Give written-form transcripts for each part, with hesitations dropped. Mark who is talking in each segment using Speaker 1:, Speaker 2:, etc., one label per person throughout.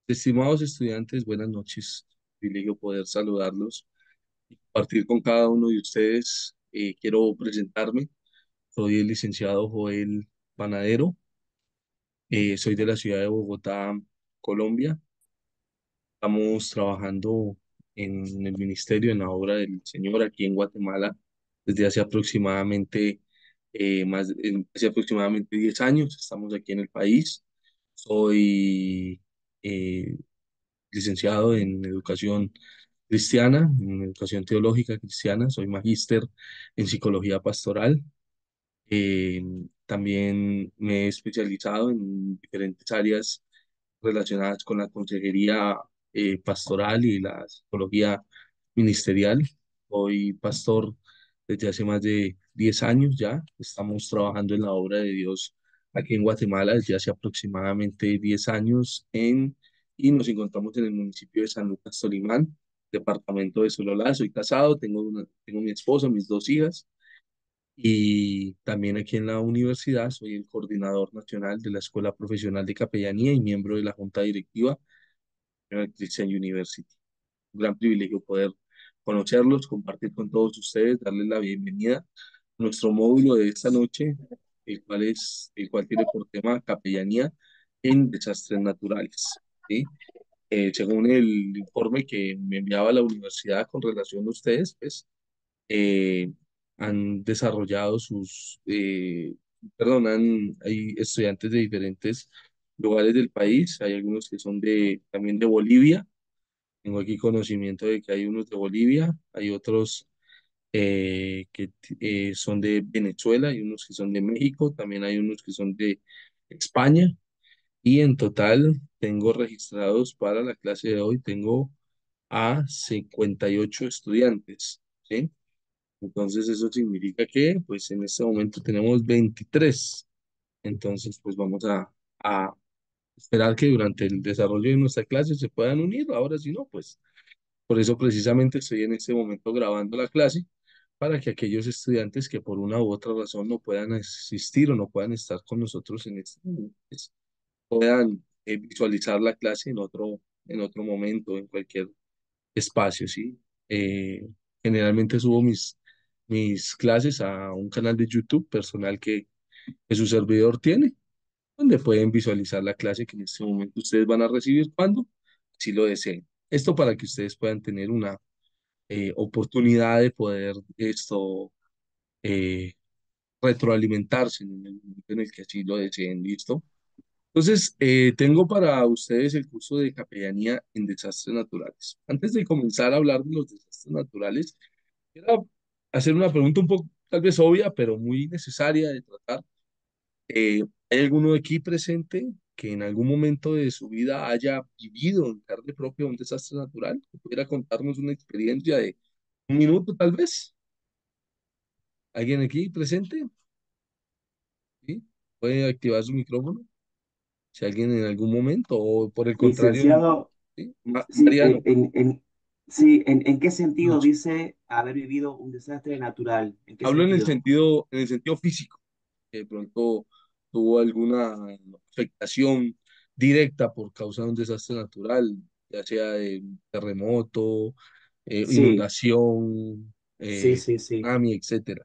Speaker 1: Estimados estudiantes, buenas noches. Privilegio poder saludarlos y compartir con cada uno de ustedes. Quiero presentarme. Soy el licenciado Joel Panadero. Soy de la ciudad de Bogotá, Colombia. Estamos trabajando en el ministerio, en la obra del Señor aquí en Guatemala desde hace aproximadamente, hace aproximadamente 10 años. Estamos aquí en el país. Soy eh, licenciado en educación cristiana, en educación teológica cristiana, soy magíster en psicología pastoral. Eh, También me he especializado en diferentes áreas relacionadas con la consejería pastoral y la psicología ministerial. Soy pastor desde hace más de 10 años ya. Estamos trabajando en la obra de Dios aquí en Guatemala desde hace aproximadamente 10 años y nos encontramos en el municipio de San Lucas Tolimán, departamento de Sololá. Soy casado, tengo mi esposa, mis dos hijas. Y también aquí en la universidad soy el coordinador nacional de la Escuela Profesional de Capellanía y miembro de la Junta Directiva de la Christian University. Un gran privilegio poder conocerlos, compartir con todos ustedes, darles la bienvenida a nuestro módulo de esta noche, el cual tiene por tema Capellanía en desastres naturales. ¿Sí? Según el informe que me enviaba la universidad con relación a ustedes, pues eh, han desarrollado hay estudiantes de diferentes lugares del país, hay algunos que son también de Bolivia. Tengo aquí conocimiento de que hay unos de Bolivia, hay otros que son de Venezuela, hay unos que son de México, también hay unos que son de España, y en total tengo registrados para la clase de hoy, tengo a 58 estudiantes, ¿sí? Entonces eso significa que pues en este momento tenemos 23. Entonces pues vamos a esperar que durante el desarrollo de nuestra clase se puedan unir. Ahora si no, pues por eso precisamente estoy en este momento grabando la clase para que aquellos estudiantes que por una u otra razón no puedan asistir o no puedan estar con nosotros en este momento, pues, puedan visualizar la clase en otro momento, en cualquier espacio, ¿sí? Eh, Generalmente subo mis clases a un canal de YouTube personal que su servidor tiene, donde pueden visualizar la clase que en este momento ustedes van a recibir cuando, si lo deseen. Esto para que ustedes puedan tener una oportunidad de poder eh, retroalimentarse en el momento en el que así lo deseen, ¿listo? Entonces, tengo para ustedes el curso de capellanía en desastres naturales. Antes de comenzar a hablar de los desastres naturales, quiero hacer una pregunta un poco, tal vez obvia, pero muy necesaria de tratar. ¿Hay alguno aquí presente que en algún momento de su vida haya vivido en carne propia un desastre natural? ¿Que pudiera contarnos una experiencia de un minuto, tal vez? ¿Alguien aquí presente? ¿Sí? ¿Puede activar su micrófono? Si alguien en algún momento, o por el contrario,
Speaker 2: Licenciado,
Speaker 1: ¿sí?
Speaker 2: sí,
Speaker 1: Mariano.
Speaker 2: sí, ¿en qué sentido dice haber vivido un desastre natural? ¿En qué
Speaker 1: Hablo
Speaker 2: sentido?
Speaker 1: en el sentido físico, que de pronto tuvo alguna afectación directa por causa de un desastre natural, ya sea de un terremoto,
Speaker 2: Sí,
Speaker 1: inundación,
Speaker 2: sí.
Speaker 1: tsunami, etcétera.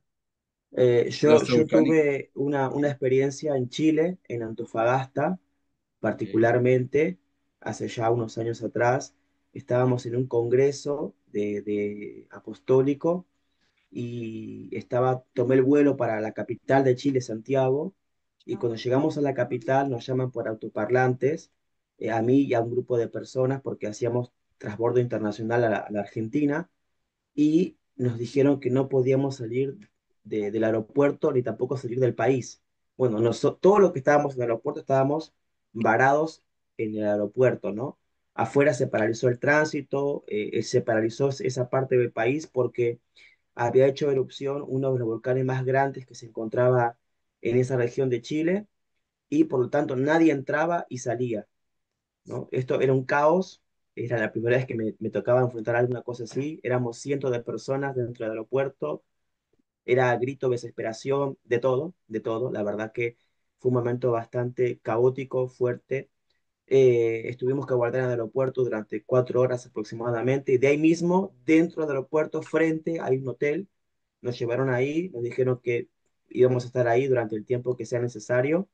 Speaker 2: Yo
Speaker 1: Desastre volcánico.
Speaker 2: tuve una experiencia en Chile, en Antofagasta,
Speaker 1: Ok.
Speaker 2: particularmente, hace ya unos años atrás. Estábamos en un congreso de apostólico y tomé el vuelo para la capital de Chile, Santiago, y cuando llegamos a la capital nos llaman por autoparlantes, a mí y a un grupo de personas, porque hacíamos transbordo internacional a la Argentina, y nos dijeron que no podíamos salir del aeropuerto ni tampoco salir del país. Bueno, todos los que estábamos en el aeropuerto estábamos varados en el aeropuerto, ¿no? Afuera se paralizó el tránsito, se paralizó esa parte del país porque había hecho erupción uno de los volcanes más grandes que se encontraba en esa región de Chile y por lo tanto nadie entraba y salía, ¿no? Esto era un caos, era la primera vez que me tocaba enfrentar alguna cosa así, éramos cientos de personas dentro del aeropuerto, era grito, desesperación, de todo, la verdad que fue un momento bastante caótico, fuerte, Estuvimos que aguardar en el aeropuerto durante 4 horas aproximadamente. Y de ahí mismo, dentro del aeropuerto, frente, hay un hotel. Nos llevaron ahí, nos dijeron que íbamos a estar ahí durante el tiempo que sea necesario.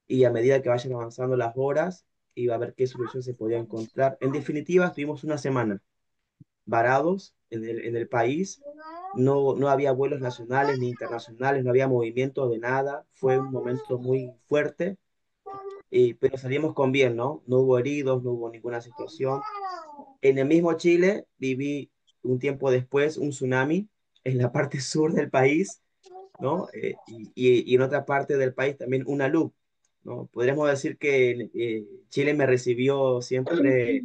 Speaker 2: Y a medida que vayan avanzando las horas, iba a ver qué solución se podía encontrar. En definitiva, estuvimos una semana varados en el país. No, no había vuelos nacionales ni internacionales, no había movimiento de nada. Fue un momento muy fuerte, pero salimos con bien, ¿no? No hubo heridos, no hubo ninguna situación. En el mismo Chile viví un tiempo después un tsunami en la parte sur del país, ¿no? Y en otra parte del país también una luz, ¿no? Podríamos decir que Chile me recibió siempre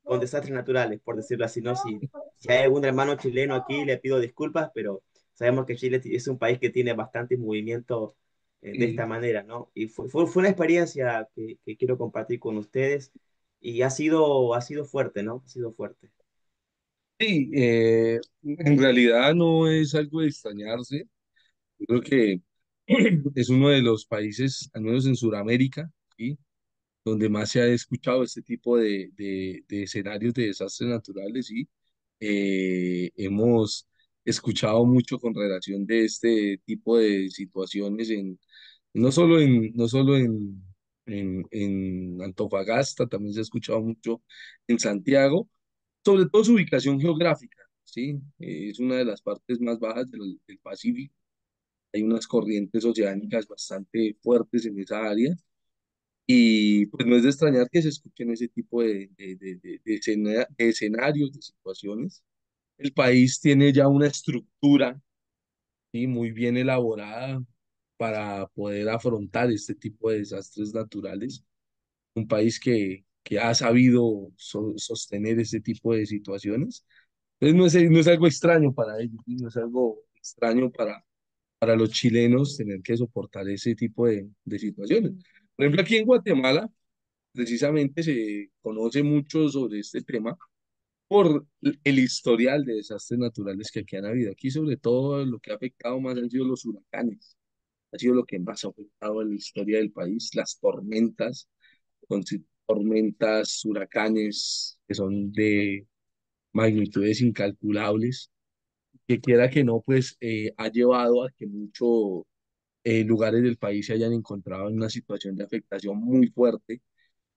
Speaker 2: con desastres naturales, por decirlo así, ¿no? Si hay algún hermano chileno aquí, le pido disculpas, pero sabemos que Chile es un país que tiene bastante movimiento de esta
Speaker 1: Sí,
Speaker 2: manera, ¿no? Y fue una experiencia que quiero compartir con ustedes y ha sido fuerte, ¿no? Ha sido fuerte.
Speaker 1: sí, en realidad no es algo de extrañarse. Yo creo que es uno de los países, al menos en Sudamérica, ¿sí? Donde más se ha escuchado este tipo de escenarios de desastres naturales y hemos escuchado mucho con relación de este tipo de situaciones no solo en Antofagasta, también se ha escuchado mucho en Santiago, sobre todo su ubicación geográfica, ¿sí? Es una de las partes más bajas del Pacífico. Hay unas corrientes oceánicas bastante fuertes en esa área y pues no es de extrañar que se escuchen ese tipo de escenarios, de situaciones. El país tiene ya una estructura, ¿sí? Muy bien elaborada para poder afrontar este tipo de desastres naturales. Un país que ha sabido sostener este tipo de situaciones. Entonces no es algo extraño para ellos, ¿sí? No es algo extraño para los chilenos tener que soportar ese tipo de situaciones. Por ejemplo, aquí en Guatemala, precisamente se conoce mucho sobre este tema por el historial de desastres naturales que aquí han habido. Aquí sobre todo lo que ha afectado más han sido los huracanes, ha sido lo que más ha afectado en la historia del país, las tormentas, tormentas, huracanes que son de magnitudes incalculables, que quiera que no, pues ha llevado a que muchos lugares del país se hayan encontrado en una situación de afectación muy fuerte,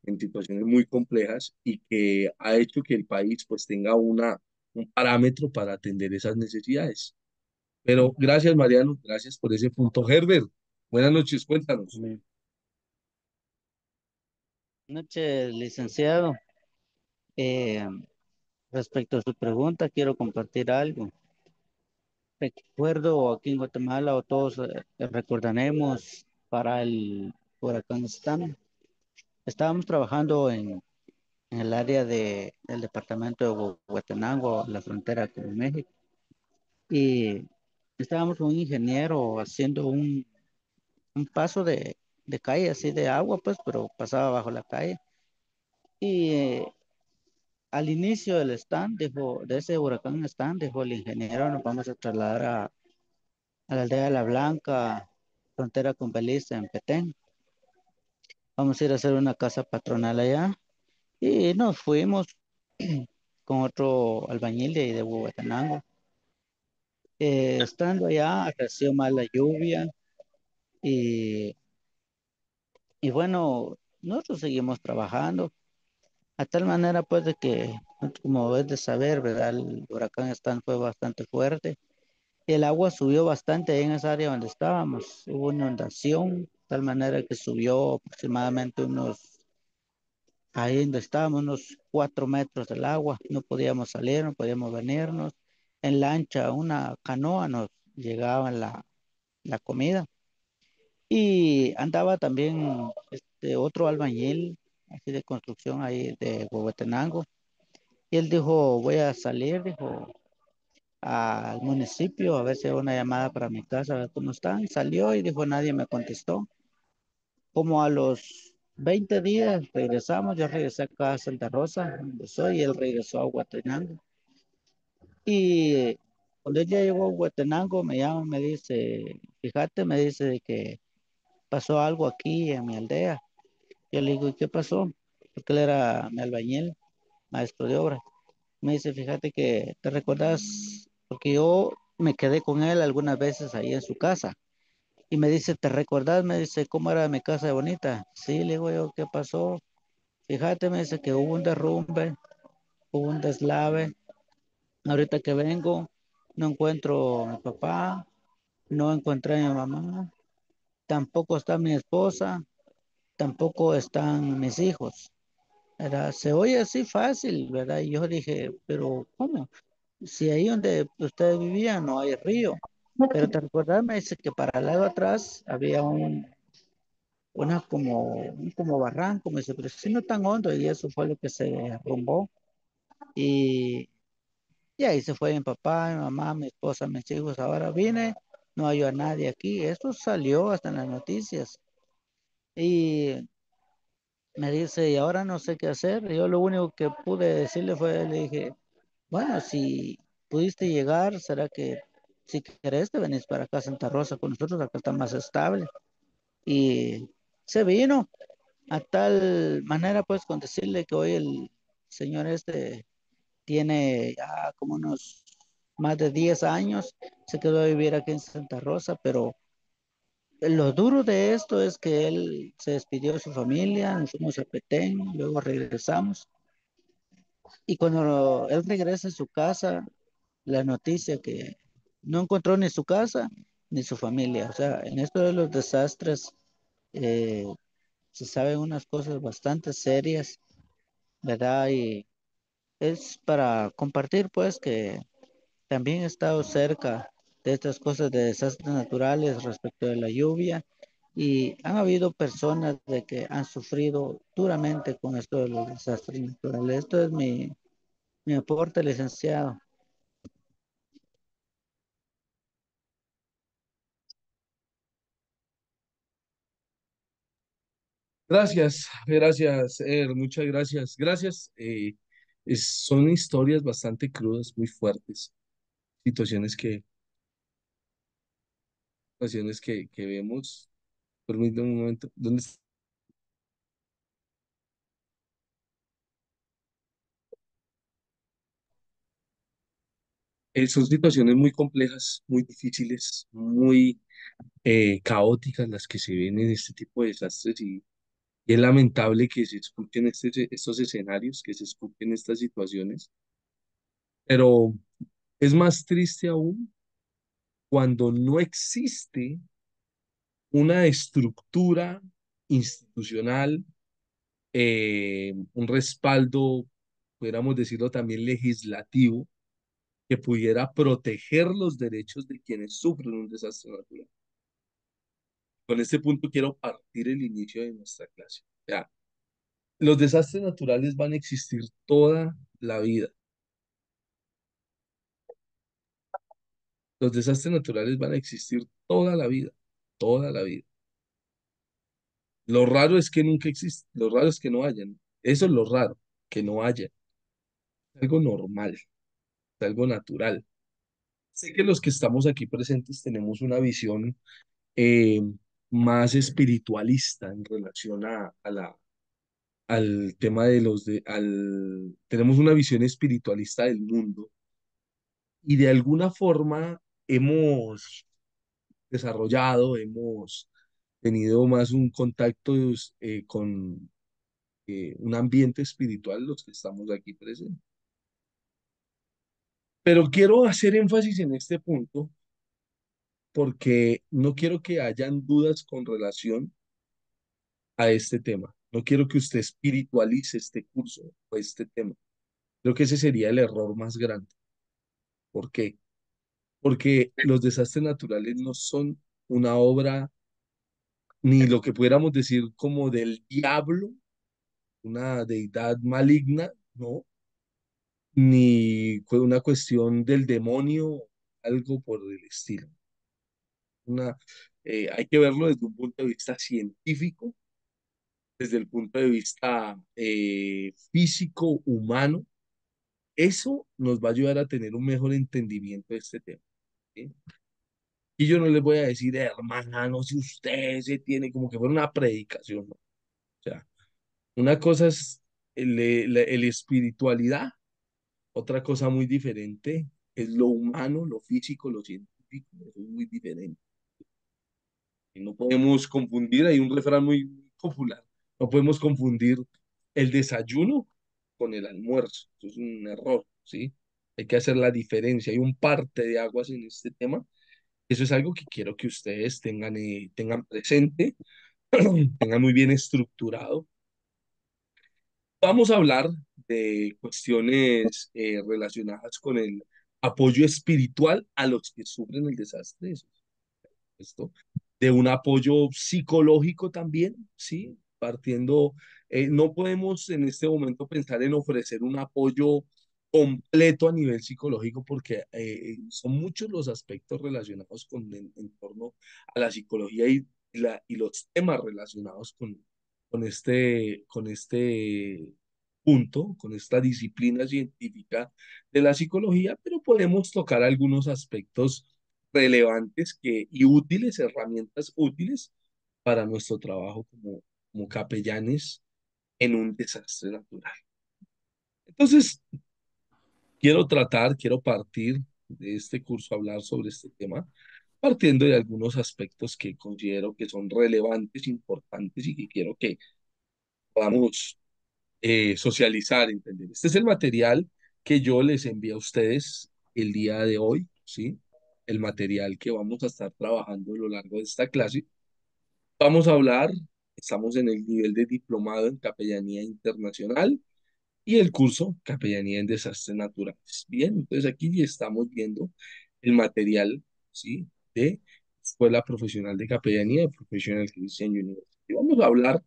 Speaker 1: en situaciones muy complejas y que ha hecho que el país pues tenga un parámetro para atender esas necesidades. Pero gracias, Mariano, gracias por ese punto. Herbert, buenas noches, cuéntanos.
Speaker 3: Buenas noches, licenciado. Eh, Respecto a su pregunta, quiero compartir algo. Recuerdo aquí en Guatemala, o todos recordaremos, para el huracán Stan. Estábamos trabajando en el área del departamento de Huehuetenango, la frontera con México, y estábamos con un ingeniero haciendo un paso de calle, así de agua, pues, pero pasaba bajo la calle. Y al inicio del stand, de ese huracán stand, dijo el ingeniero, nos vamos a trasladar a la aldea de La Blanca, frontera con Belice, en Petén. Vamos a ir a hacer una casa patronal allá. Y nos fuimos con otro albañil de ahí de Huehuetenango. Estando allá, creció más la lluvia y, y bueno, nosotros seguimos trabajando. A tal manera, pues, de que, como es de saber, ¿verdad? El huracán Stan fue bastante fuerte. El agua subió bastante ahí en esa área donde estábamos. Hubo inundación, de tal manera que subió aproximadamente ahí donde estábamos, unos 4 metros del agua. No podíamos salir, no podíamos venirnos. En lancha, una canoa nos llegaba la comida. Y andaba también otro albañil, así de construcción ahí de Huehuetenango. Y él dijo, voy a salir, dijo, al municipio a ver si hay una llamada para mi casa, a ver cómo están. Salió y dijo, nadie me contestó. Como a los 20 días regresamos, yo regresé acá a Santa Rosa, donde soy, y él regresó a Huehuetenango. Y cuando él ya llegó a Huehuetenango, me llama, me dice, fíjate, me dice de que pasó algo aquí en mi aldea. Yo le digo, ¿y qué pasó? porque él era mi albañil, maestro de obra. Me dice, fíjate que te recordás, porque yo me quedé con él algunas veces ahí en su casa. Y me dice, ¿te recordás? Me dice, ¿cómo era mi casa de bonita? Sí, le digo yo, ¿qué pasó? Fíjate, me dice que hubo un derrumbe, hubo un deslave. Ahorita que vengo, no encuentro a mi papá, no encontré a mi mamá, tampoco está mi esposa, tampoco están mis hijos. ¿Verdad? Se oye así fácil, ¿verdad? Y yo dije, pero ¿cómo? Si ahí donde ustedes vivían no hay río. Pero te recuerdas, me dice que para el lado atrás había un como barranco, me dice, pero si no tan hondo, y eso fue lo que se derrumbó. Y, y ahí se fue mi papá, mi mamá, mi esposa, mis hijos. Ahora vine, no hay a nadie aquí. Esto salió hasta en las noticias. Y me dice, y ahora no sé qué hacer. Yo lo único que pude decirle fue, le dije, bueno, si pudiste llegar, será que si querés te venís para acá a Santa Rosa con nosotros, acá está más estable. Y se vino a tal manera, pues, con decirle que hoy el señor este tiene ya como unos más de 10 años, se quedó a vivir aquí en Santa Rosa, pero lo duro de esto es que él se despidió de su familia, nos fuimos a Petén, luego regresamos, y cuando él regresa a su casa, la noticia que no encontró ni su casa ni su familia. O sea, en esto de los desastres eh, se saben unas cosas bastante serias, ¿verdad? Y es para compartir, pues, que también he estado cerca de estas cosas de desastres naturales respecto de la lluvia y han habido personas de que han sufrido duramente con esto de los desastres naturales. Esto es mi aporte, licenciado.
Speaker 1: Gracias, gracias, muchas gracias. Gracias. Son historias bastante crudas, muy fuertes, situaciones que vemos. Permítame un momento. Son situaciones muy complejas, muy difíciles, muy caóticas las que se ven en este tipo de desastres y es lamentable que se escuchen estos escenarios, que se escuchen estas situaciones, pero es más triste aún cuando no existe una estructura institucional, un respaldo, pudiéramos decirlo también legislativo, que pudiera proteger los derechos de quienes sufren un desastre natural. Con este punto quiero partir el inicio de nuestra clase. Ya, los desastres naturales van a existir toda la vida. Los desastres naturales van a existir toda la vida, toda la vida. Lo raro es que nunca existen, lo raro es que no hayan. Eso es lo raro, que no haya. Es algo normal, es algo natural. Sé que los que estamos aquí presentes tenemos una visión eh, más espiritualista en relación al tema tenemos una visión espiritualista del mundo y de alguna forma hemos desarrollado, hemos tenido más un contacto con un ambiente espiritual los que estamos aquí presentes. Pero quiero hacer énfasis en este punto porque no quiero que hayan dudas con relación a este tema. No quiero que usted espiritualice este curso o este tema. Creo que ese sería el error más grande. ¿Por qué? Porque los desastres naturales no son una obra ni lo que pudiéramos decir como del diablo, una deidad maligna, ¿no? Ni fue una cuestión del demonio, algo por el estilo. Hay que verlo desde un punto de vista científico, desde el punto de vista físico, humano. Eso nos va a ayudar a tener un mejor entendimiento de este tema. ¿Sí? Y yo no les voy a decir, hermano, si usted se tiene como que fuera una predicación, ¿no? O sea, una cosa es el espiritualidad, otra cosa muy diferente, es lo humano, lo físico, lo científico, eso es muy diferente. Y no podemos confundir, hay un refrán muy popular, no podemos confundir el desayuno con el almuerzo, eso es un error, ¿sí? Hay que hacer la diferencia, hay un parte de aguas en este tema, eso es algo que quiero que ustedes tengan presente, tengan muy bien estructurado. Vamos a hablar de cuestiones relacionadas con el apoyo espiritual a los que sufren el desastre. Esto, de un apoyo psicológico también, ¿sí? Partiendo, no podemos en este momento pensar en ofrecer un apoyo completo a nivel psicológico porque son muchos los aspectos relacionados en torno a la psicología y los temas relacionados con este punto, con esta disciplina científica de la psicología, pero podemos tocar algunos aspectos relevantes y útiles, herramientas útiles para nuestro trabajo como capellanes en un desastre natural. Entonces, quiero partir de este curso a hablar sobre este tema, partiendo de algunos aspectos que considero que son relevantes, importantes y que quiero que podamos socializar, entender. Este es el material que yo les envío a ustedes el día de hoy, ¿sí? El material que vamos a estar trabajando a lo largo de esta clase. Vamos a hablar, estamos en el nivel de diplomado en Capellanía Internacional y el curso Capellanía en Desastres Naturales. Bien, entonces aquí ya estamos viendo el material, ¿sí? De Escuela Profesional de Capellanía, de Professional Christian University. Vamos a hablar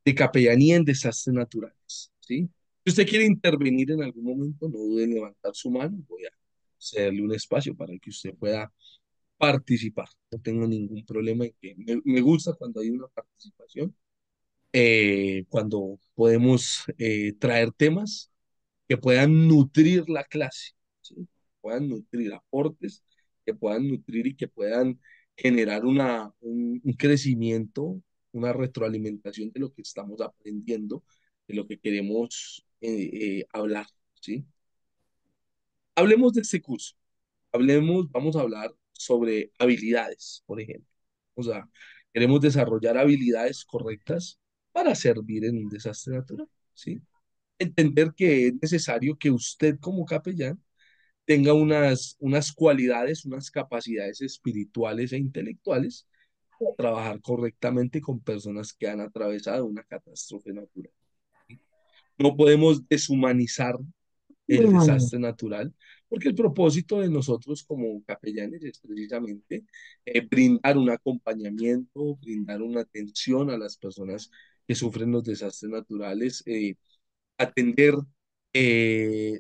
Speaker 1: de capellanía en desastres naturales, ¿sí? Si usted quiere intervenir en algún momento, no dude en levantar su mano. Voy a cederle un espacio para que usted pueda participar. No tengo ningún problema en que me gusta cuando hay una participación, cuando podemos traer temas que puedan nutrir la clase, ¿sí? Que puedan nutrir aportes, que puedan nutrir y que puedan generar un crecimiento, una retroalimentación de lo que estamos aprendiendo, de lo que queremos hablar, ¿sí? Hablemos de este curso. Vamos a hablar sobre habilidades, por ejemplo. O sea, queremos desarrollar habilidades correctas para servir en un desastre natural, ¿sí? Entender que es necesario que usted como capellán tenga unas cualidades, unas capacidades espirituales e intelectuales para trabajar correctamente con personas que han atravesado una catástrofe natural. ¿Sí? No podemos deshumanizar el desastre natural, porque el propósito de nosotros como capellanes es precisamente brindar un acompañamiento, brindar una atención a las personas que sufren los desastres naturales, atender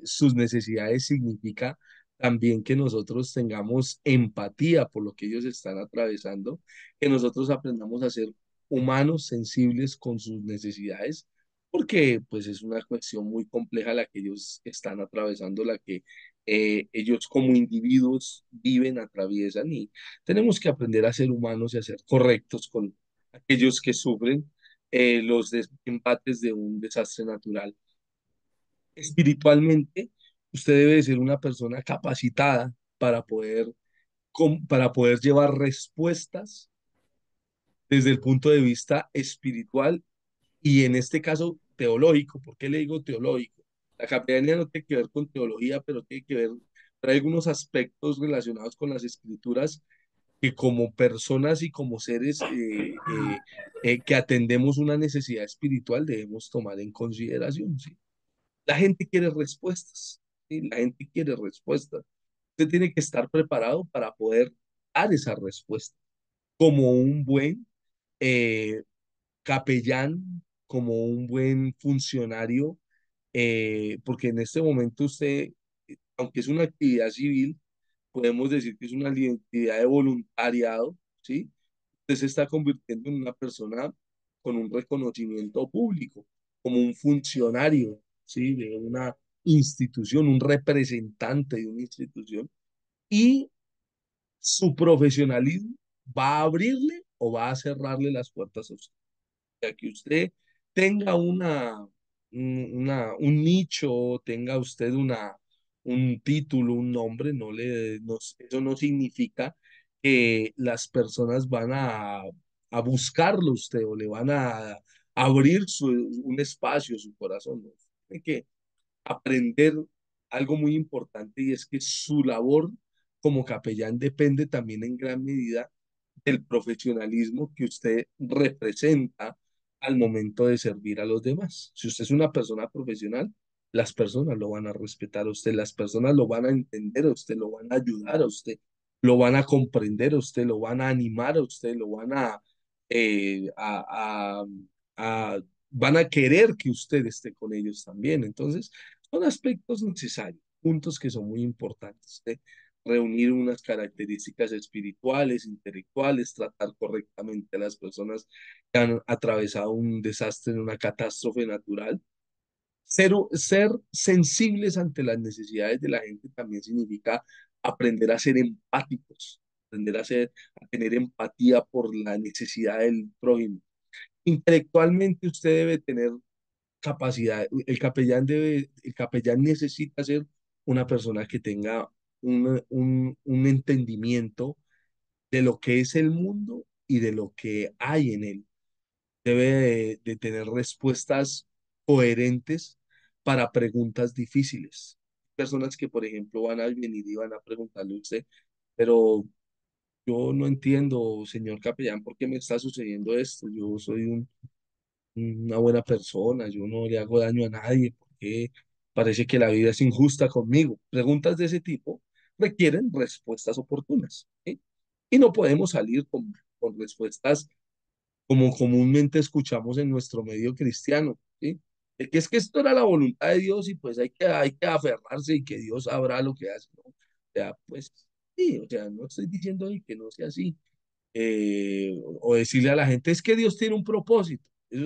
Speaker 1: sus necesidades significa también que nosotros tengamos empatía por lo que ellos están atravesando, que nosotros aprendamos a ser humanos, sensibles con sus necesidades, porque pues es una cuestión muy compleja la que ellos están atravesando, la que ellos como individuos viven, atraviesan y tenemos que aprender a ser humanos y a ser correctos con aquellos que sufren los embates de un desastre natural. Espiritualmente, usted debe de ser una persona capacitada para poder llevar respuestas desde el punto de vista espiritual y en este caso teológico. ¿Por qué le digo teológico? La capellanía no tiene que ver con teología, pero tiene que ver, trae algunos aspectos relacionados con las escrituras que como personas y como seres que atendemos una necesidad espiritual debemos tomar en consideración, ¿sí? La gente quiere respuestas, ¿sí? La gente quiere respuestas. Usted tiene que estar preparado para poder dar esa respuesta como un buen eh, capellán, como un buen funcionario, porque en este momento usted, aunque es una actividad civil, podemos decir que es una actividad de voluntariado, ¿sí? Usted se está convirtiendo en una persona con un reconocimiento público, como un funcionario, ¿sí? De una institución, un representante de una institución, y su profesionalismo va a abrirle o va a cerrarle las puertas a usted. O sea, que usted tenga un nicho, tenga usted un título, un nombre, eso no significa que las personas van a buscarlo usted o le van a abrir un espacio, su corazón, ¿no? Tiene que aprender algo muy importante y es que su labor como capellán depende también en gran medida del profesionalismo que usted representa al momento de servir a los demás. Si usted es una persona profesional, las personas lo van a respetar a usted, las personas lo van a entender a usted, lo van a ayudar a usted, lo van a comprender a usted, lo van a animar a usted, lo van eh, a, a, a- van a querer que usted esté con ellos también. Entonces, son aspectos necesarios, puntos que son muy importantes. Reunir unas características espirituales, intelectuales, tratar correctamente a las personas que han atravesado un desastre, una catástrofe natural. Ser sensibles ante las necesidades de la gente también significa aprender a ser empáticos, aprender a tener empatía por la necesidad del prójimo. Intelectualmente usted debe tener capacidad, el capellán necesita ser una persona que tenga un entendimiento de lo que es el mundo y de lo que hay en él. Debe de tener respuestas coherentes para preguntas difíciles. Personas que, por ejemplo, van a venir y van a preguntarle a usted, pero yo no entiendo, señor capellán, por qué me está sucediendo esto. Yo soy una buena persona, yo no le hago daño a nadie, porque parece que la vida es injusta conmigo. Preguntas de ese tipo requieren respuestas oportunas, ¿sí? Y no podemos salir con respuestas como comúnmente escuchamos en nuestro medio cristiano, ¿sí? De que es que esto era la voluntad de Dios y pues hay que aferrarse y que Dios sabrá lo que hace, ¿no? O sea, pues sí, o sea, no estoy diciendo ahí que no sea así, o decirle a la gente, es que Dios tiene un propósito. Eso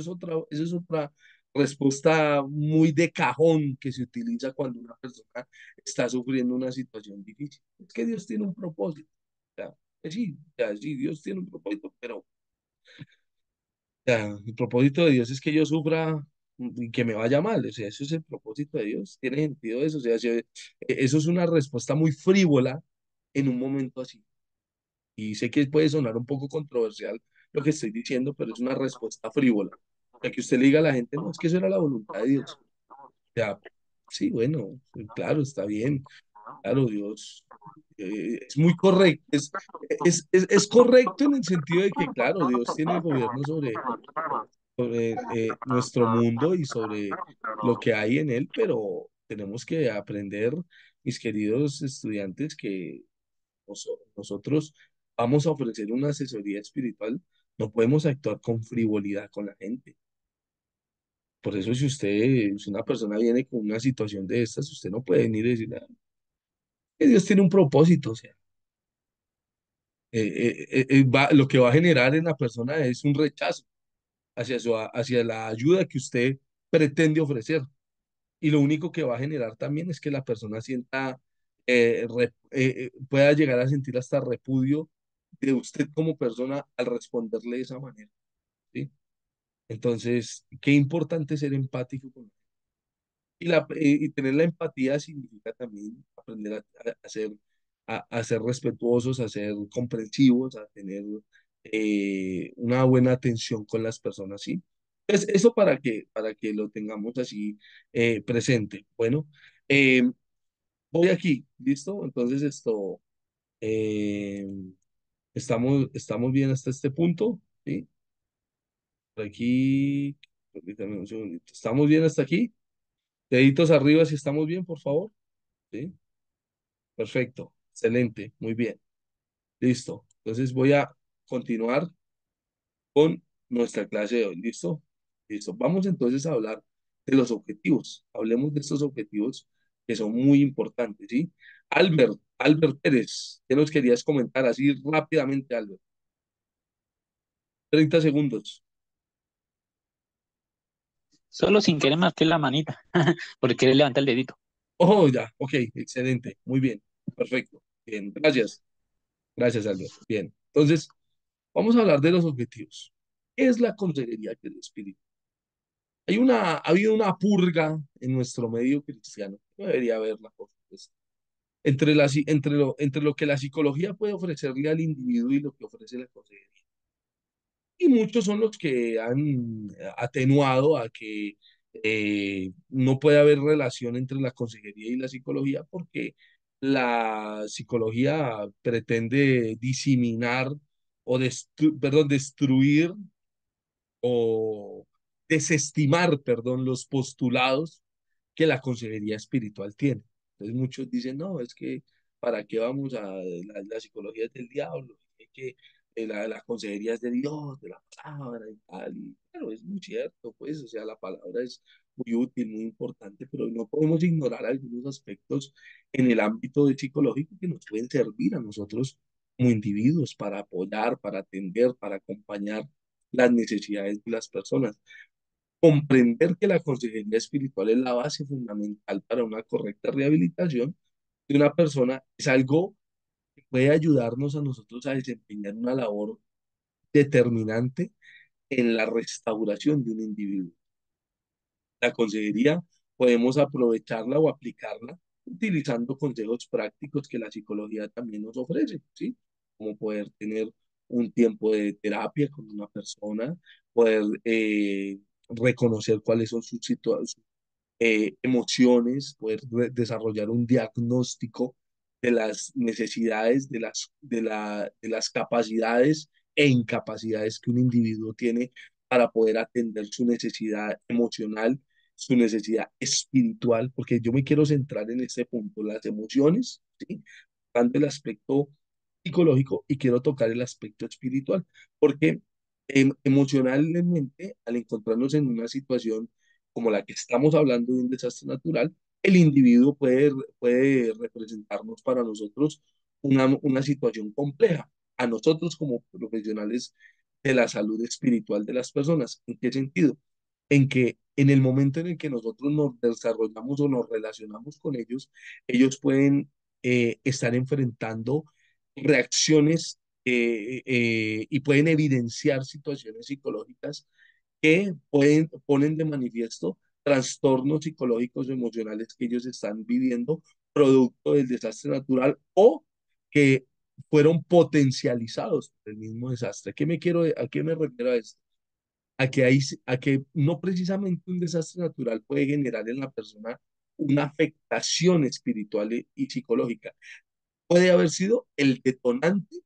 Speaker 1: es otra respuesta muy de cajón que se utiliza cuando una persona está sufriendo una situación difícil. Es que Dios tiene un propósito. O sea, sí, o sea, sí, Dios tiene un propósito, pero o sea, el propósito de Dios es que yo sufra y que me vaya mal. O sea, eso es el propósito de Dios. Tiene sentido eso. O sea, eso es una respuesta muy frívola en un momento así. Y sé que puede sonar un poco controversial lo que estoy diciendo, pero es una respuesta frívola. O sea, que usted le diga a la gente, no, es que eso era la voluntad de Dios. O sea, sí, bueno, claro, está bien. Claro, Dios es muy correcto. Es correcto en el sentido de que, claro, Dios tiene el gobierno sobre nuestro mundo y sobre lo que hay en él, pero tenemos que aprender, mis queridos estudiantes, que nosotros vamos a ofrecer una asesoría espiritual, no podemos actuar con frivolidad con la gente. Por eso si una persona viene con una situación de estas, usted no puede venir y decir, "Ah, que Dios tiene un propósito, o sea, lo que va a generar en la persona es un rechazo hacia la ayuda que usted pretende ofrecer. Y lo único que va a generar también es que la persona pueda llegar a sentir hasta repudio de usted como persona al responderle de esa manera, ¿sí? Entonces, qué importante ser empático y tener la empatía significa también aprender a ser respetuosos, a ser comprensivos, a tener una buena atención con las personas, ¿sí? Entonces, eso para que lo tengamos así presente. Bueno, eh, voy aquí, ¿listo? Entonces, eh, estamos bien hasta este punto, ¿sí? Por aquí, permítame un segundito. ¿Estamos bien hasta aquí? Deditos arriba si estamos bien, por favor. ¿Sí? Perfecto. Excelente. Muy bien. Listo. Entonces voy a continuar con nuestra clase de hoy. ¿Listo? Listo. Vamos entonces a hablar de los objetivos. Hablemos de estos objetivos que son muy importantes, ¿sí? Albert Pérez, ¿qué nos querías comentar así rápidamente, Albert? 30 segundos.
Speaker 4: Solo sin querer marqué la manita, porque quería levantar el dedito.
Speaker 1: Oh, ya. Ok. Excelente. Muy bien. Perfecto. Bien. Gracias. Gracias, Albert. Bien. Entonces, vamos a hablar de los objetivos. ¿Qué es la consejería que el espíritu? Ha habido una purga en nuestro medio cristiano. No debería haberla, por supuesto. Entre lo que la psicología puede ofrecerle al individuo y lo que ofrece la consejería. Y muchos son los que han atenuado a que no puede haber relación entre la consejería y la psicología porque la psicología pretende diseminar o perdón, destruir o desestimar, perdón, los postulados que la consejería espiritual tiene. Entonces muchos dicen, no, es que ¿para qué vamos a la psicología es del diablo? Es que la consejería es de Dios, de la palabra y tal. Y claro, es muy cierto, pues, o sea, la palabra es muy útil, muy importante, pero no podemos ignorar algunos aspectos en el ámbito de psicológico que nos pueden servir a nosotros como individuos para apoyar, para atender, para acompañar las necesidades de las personas. Comprender que la consejería espiritual es la base fundamental para una correcta rehabilitación de una persona es algo que puede ayudarnos a nosotros a desempeñar una labor determinante en la restauración de un individuo. La consejería podemos aprovecharla o aplicarla utilizando consejos prácticos que la psicología también nos ofrece, ¿sí? Como poder tener un tiempo de terapia con una persona, poder reconocer cuáles son emociones, poder desarrollar un diagnóstico de las necesidades, de las capacidades e incapacidades que un individuo tiene para poder atender su necesidad emocional, su necesidad espiritual, porque yo me quiero centrar en este punto, las emociones, ¿sí? Tanto el aspecto psicológico y quiero tocar el aspecto espiritual, porque emocionalmente, al encontrarnos en una situación como la que estamos hablando de un desastre natural, el individuo puede representarnos para nosotros una situación compleja, a nosotros como profesionales de la salud espiritual de las personas. ¿En qué sentido? En que en el momento en el que nosotros nos desarrollamos o nos relacionamos con ellos pueden estar enfrentando reacciones y pueden evidenciar situaciones psicológicas que ponen de manifiesto trastornos psicológicos o emocionales que ellos están viviendo producto del desastre natural o que fueron potencializados por el mismo desastre. ¿A qué me refiero a esto? A que no precisamente un desastre natural puede generar en la persona una afectación espiritual y psicológica. Puede haber sido el detonante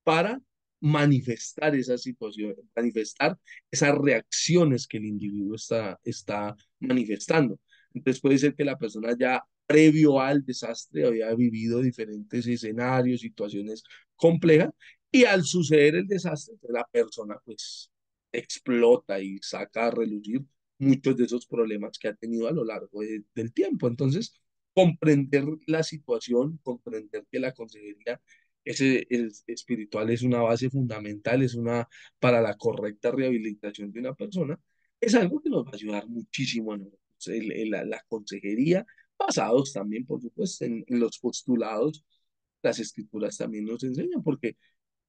Speaker 1: para manifestar esa situación, manifestar esas reacciones que el individuo está manifestando. Entonces puede ser que la persona ya previo al desastre había vivido diferentes escenarios, situaciones complejas, y al suceder el desastre, pues, la persona pues explota y saca a relucir muchos de esos problemas que ha tenido a lo largo del tiempo. Entonces, comprender la situación, comprender que la consejería el espiritual es una base fundamental, para la correcta rehabilitación de una persona, es algo que nos va a ayudar muchísimo a nosotros. La consejería, basados también, por supuesto, en los postulados, las escrituras también nos enseñan, porque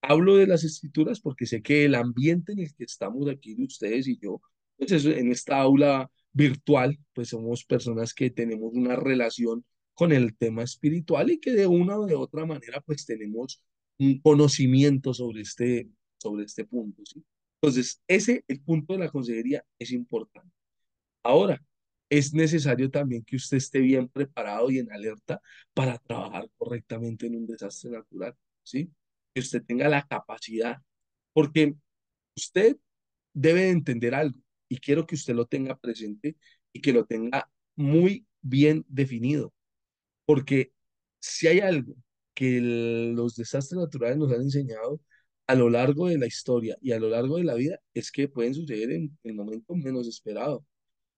Speaker 1: hablo de las escrituras porque sé que el ambiente en el que estamos aquí, de ustedes y yo, pues en esta aula virtual, pues somos personas que tenemos una relación con el tema espiritual y que de una o de otra manera, pues tenemos un conocimiento sobre este punto, ¿sí? Entonces, el punto de la consejería es importante. Ahora, es necesario también que usted esté bien preparado y en alerta para trabajar correctamente en un desastre natural, ¿sí? Que usted tenga la capacidad, porque usted debe de entender algo y quiero que usted lo tenga presente y que lo tenga muy bien definido, porque si hay algo que los desastres naturales nos han enseñado a lo largo de la historia y a lo largo de la vida, es que pueden suceder en el momento menos esperado,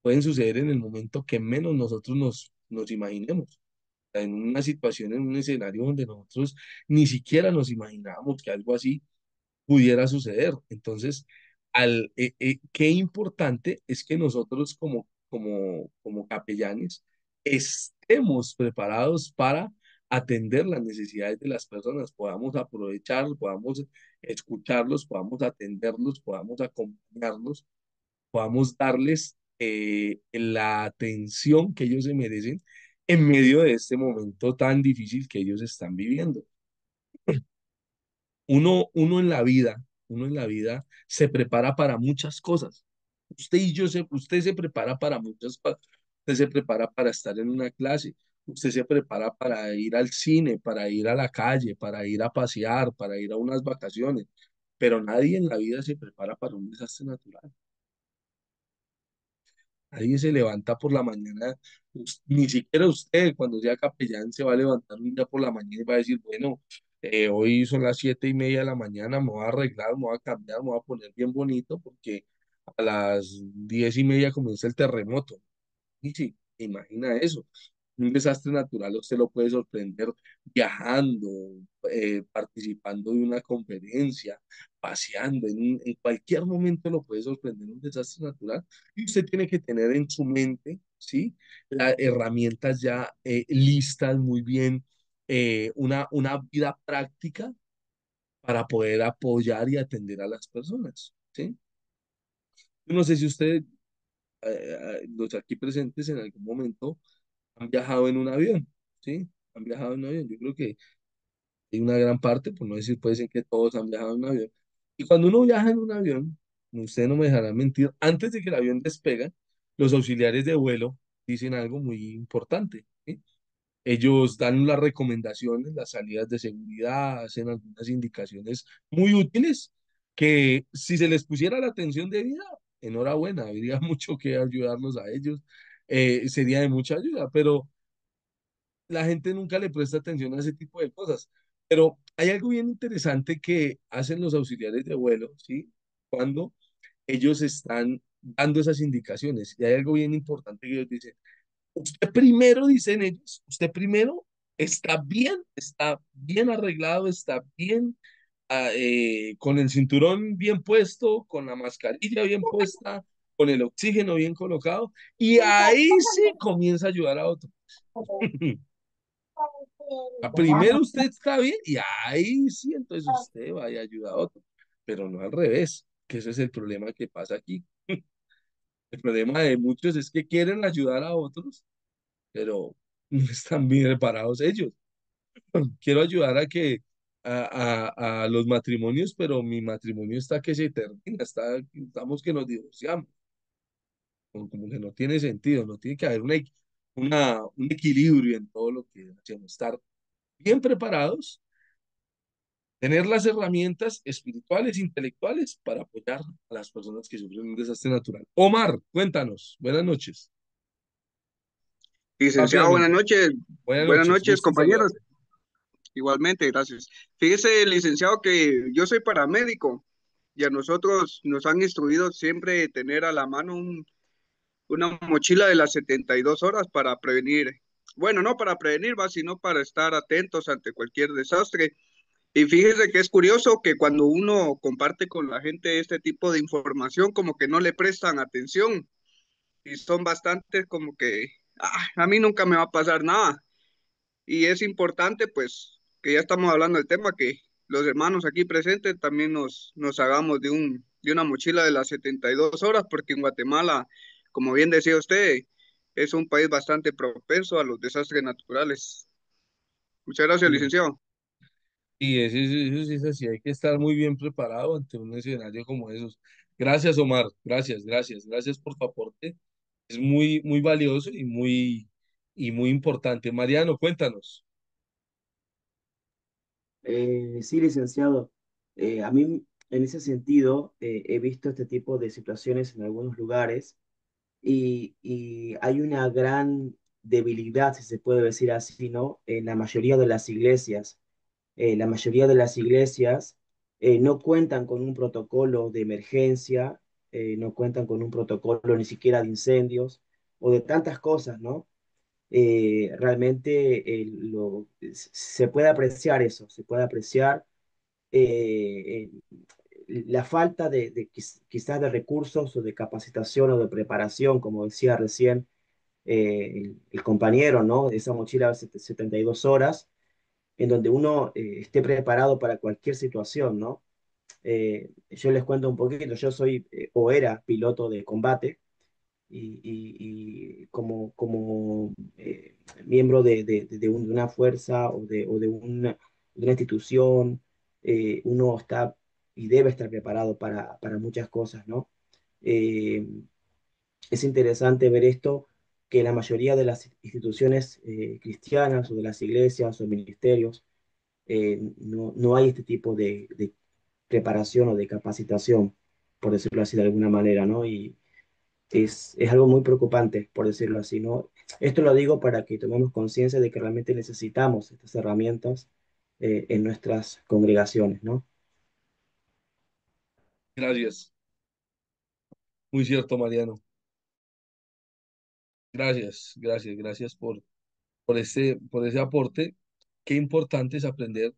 Speaker 1: pueden suceder en el momento que menos nosotros nos imaginemos, en una situación, en un escenario donde nosotros ni siquiera nos imaginábamos que algo así pudiera suceder. Entonces, qué importante es que nosotros como capellanes estemos preparados para atender las necesidades de las personas, podamos aprovechar, podamos escucharlos, podamos atenderlos, podamos acompañarlos podamos darles la atención que ellos se merecen en medio de este momento tan difícil que ellos están viviendo. Uno en la vida se prepara para muchas cosas. Usted se prepara para muchas cosas. Usted se prepara para estar en una clase. Usted se prepara para ir al cine, para ir a la calle, para ir a pasear, para ir a unas vacaciones. Pero nadie en la vida se prepara para un desastre natural. Nadie se levanta por la mañana, ni siquiera usted cuando sea capellán se va a levantar un día por la mañana y va a decir, bueno, hoy son las 7:30 de la mañana, me voy a arreglar, me voy a cambiar, me voy a poner bien bonito porque a las 10:30 comienza el terremoto. Y sí, imagina eso. Un desastre natural usted lo puede sorprender viajando, participando de una conferencia, paseando, en cualquier momento lo puede sorprender un desastre natural y usted tiene que tener en su mente, ¿sí? Las herramientas ya listas muy bien, una vida práctica para poder apoyar y atender a las personas, ¿sí? Yo no sé si usted, los aquí presentes en algún momento han viajado en un avión, ¿sí? Han viajado en un avión. Yo creo que hay una gran parte, por no decir, puede ser que todos han viajado en un avión. Y cuando uno viaja en un avión, usted no me dejará mentir, antes de que el avión despega, los auxiliares de vuelo dicen algo muy importante, ¿sí? Ellos dan las recomendaciones, las salidas de seguridad, hacen algunas indicaciones muy útiles que si se les pusiera la atención debida, enhorabuena, habría mucho que ayudarlos a ellos, sería de mucha ayuda, pero la gente nunca le presta atención a ese tipo de cosas. Pero hay algo bien interesante que hacen los auxiliares de vuelo, ¿sí? Cuando ellos están dando esas indicaciones. Y hay algo bien importante que ellos dicen. Usted primero, dicen ellos, usted primero está bien arreglado, está bien con el cinturón bien puesto, con la mascarilla bien puesta, con el oxígeno bien colocado, y ahí sí comienza a ayudar a otro. Primero usted está bien y ahí sí, entonces usted vaya a ayudar a otro, pero no al revés, que ese es el problema que pasa aquí. El problema de muchos es que quieren ayudar a otros, pero no están bien preparados ellos. Quiero ayudar a que a los matrimonios, pero mi matrimonio está que se termina, estamos que nos divorciamos, como que no tiene sentido, no tiene que haber un equilibrio en todo lo que hacemos, estar bien preparados, tener las herramientas espirituales, intelectuales para apoyar a las personas que sufren un desastre natural. Omar, cuéntanos, buenas noches.
Speaker 5: Licenciado,
Speaker 1: Rápidamente,
Speaker 5: buenas
Speaker 1: buenas noches,
Speaker 5: noches,
Speaker 1: gusto en
Speaker 5: compañeros.
Speaker 1: saludarte.
Speaker 5: Igualmente, gracias. Fíjese, licenciado, que yo soy paramédico y a nosotros nos han instruido siempre tener a la mano una mochila de las 72 horas para prevenir, bueno, no para prevenir, va, sino para estar atentos ante cualquier desastre. Y fíjese que es curioso que cuando uno comparte con la gente este tipo de información, como que no le prestan atención y son bastante como que, a mí nunca me va a pasar nada. Y es importante, pues, que ya estamos hablando del tema, que los hermanos aquí presentes también nos hagamos de una mochila de las 72 horas, porque en Guatemala, como bien decía usted, es un país bastante propenso a los desastres naturales. Muchas gracias,
Speaker 1: Sí.
Speaker 5: licenciado.
Speaker 1: Y eso sí es así, hay que estar muy bien preparado ante un escenario como esos. Gracias, Omar, gracias por tu aporte. Es muy, muy valioso y muy importante. Mariano, cuéntanos.
Speaker 2: Sí, licenciado. A mí, en ese sentido, he visto este tipo de situaciones en algunos lugares y hay una gran debilidad, si se puede decir así, ¿no? En la mayoría de las iglesias. La mayoría de las iglesias no cuentan con un protocolo de emergencia, no cuentan con un protocolo ni siquiera de incendios o de tantas cosas, ¿no? Realmente se puede apreciar eso, se puede apreciar la falta quizás de recursos o de capacitación o de preparación, como decía recién el compañero, ¿no? Esa mochila de 72 horas, en donde uno esté preparado para cualquier situación, ¿no? Yo les cuento un poquito, yo soy o era piloto de combate y como miembro de una fuerza o de una institución, uno está y debe estar preparado para muchas cosas, ¿no? Eh, es interesante ver esto, que la mayoría de las instituciones cristianas o de las iglesias o ministerios no hay este tipo de preparación o de capacitación, por decirlo así de alguna manera, ¿no? Y es algo muy preocupante, por decirlo así, ¿no? Esto lo digo para que tomemos conciencia de que realmente necesitamos estas herramientas en nuestras congregaciones, ¿no?
Speaker 1: Gracias. Muy cierto, Mariano. Gracias, gracias, gracias por ese aporte. Qué importante es aprender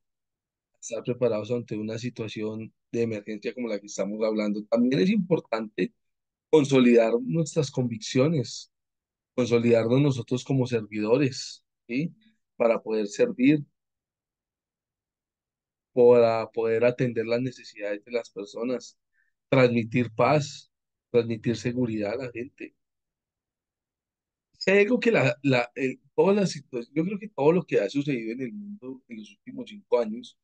Speaker 1: a estar preparados ante una situación de emergencia como la que estamos hablando. También es importante consolidar nuestras convicciones, consolidarnos nosotros como servidores, ¿sí? Para poder servir, para poder atender las necesidades de las personas, transmitir paz, transmitir seguridad a la gente. Si hay algo que todas las situaciones, yo creo que todo lo que ha sucedido en el mundo en los últimos 5 años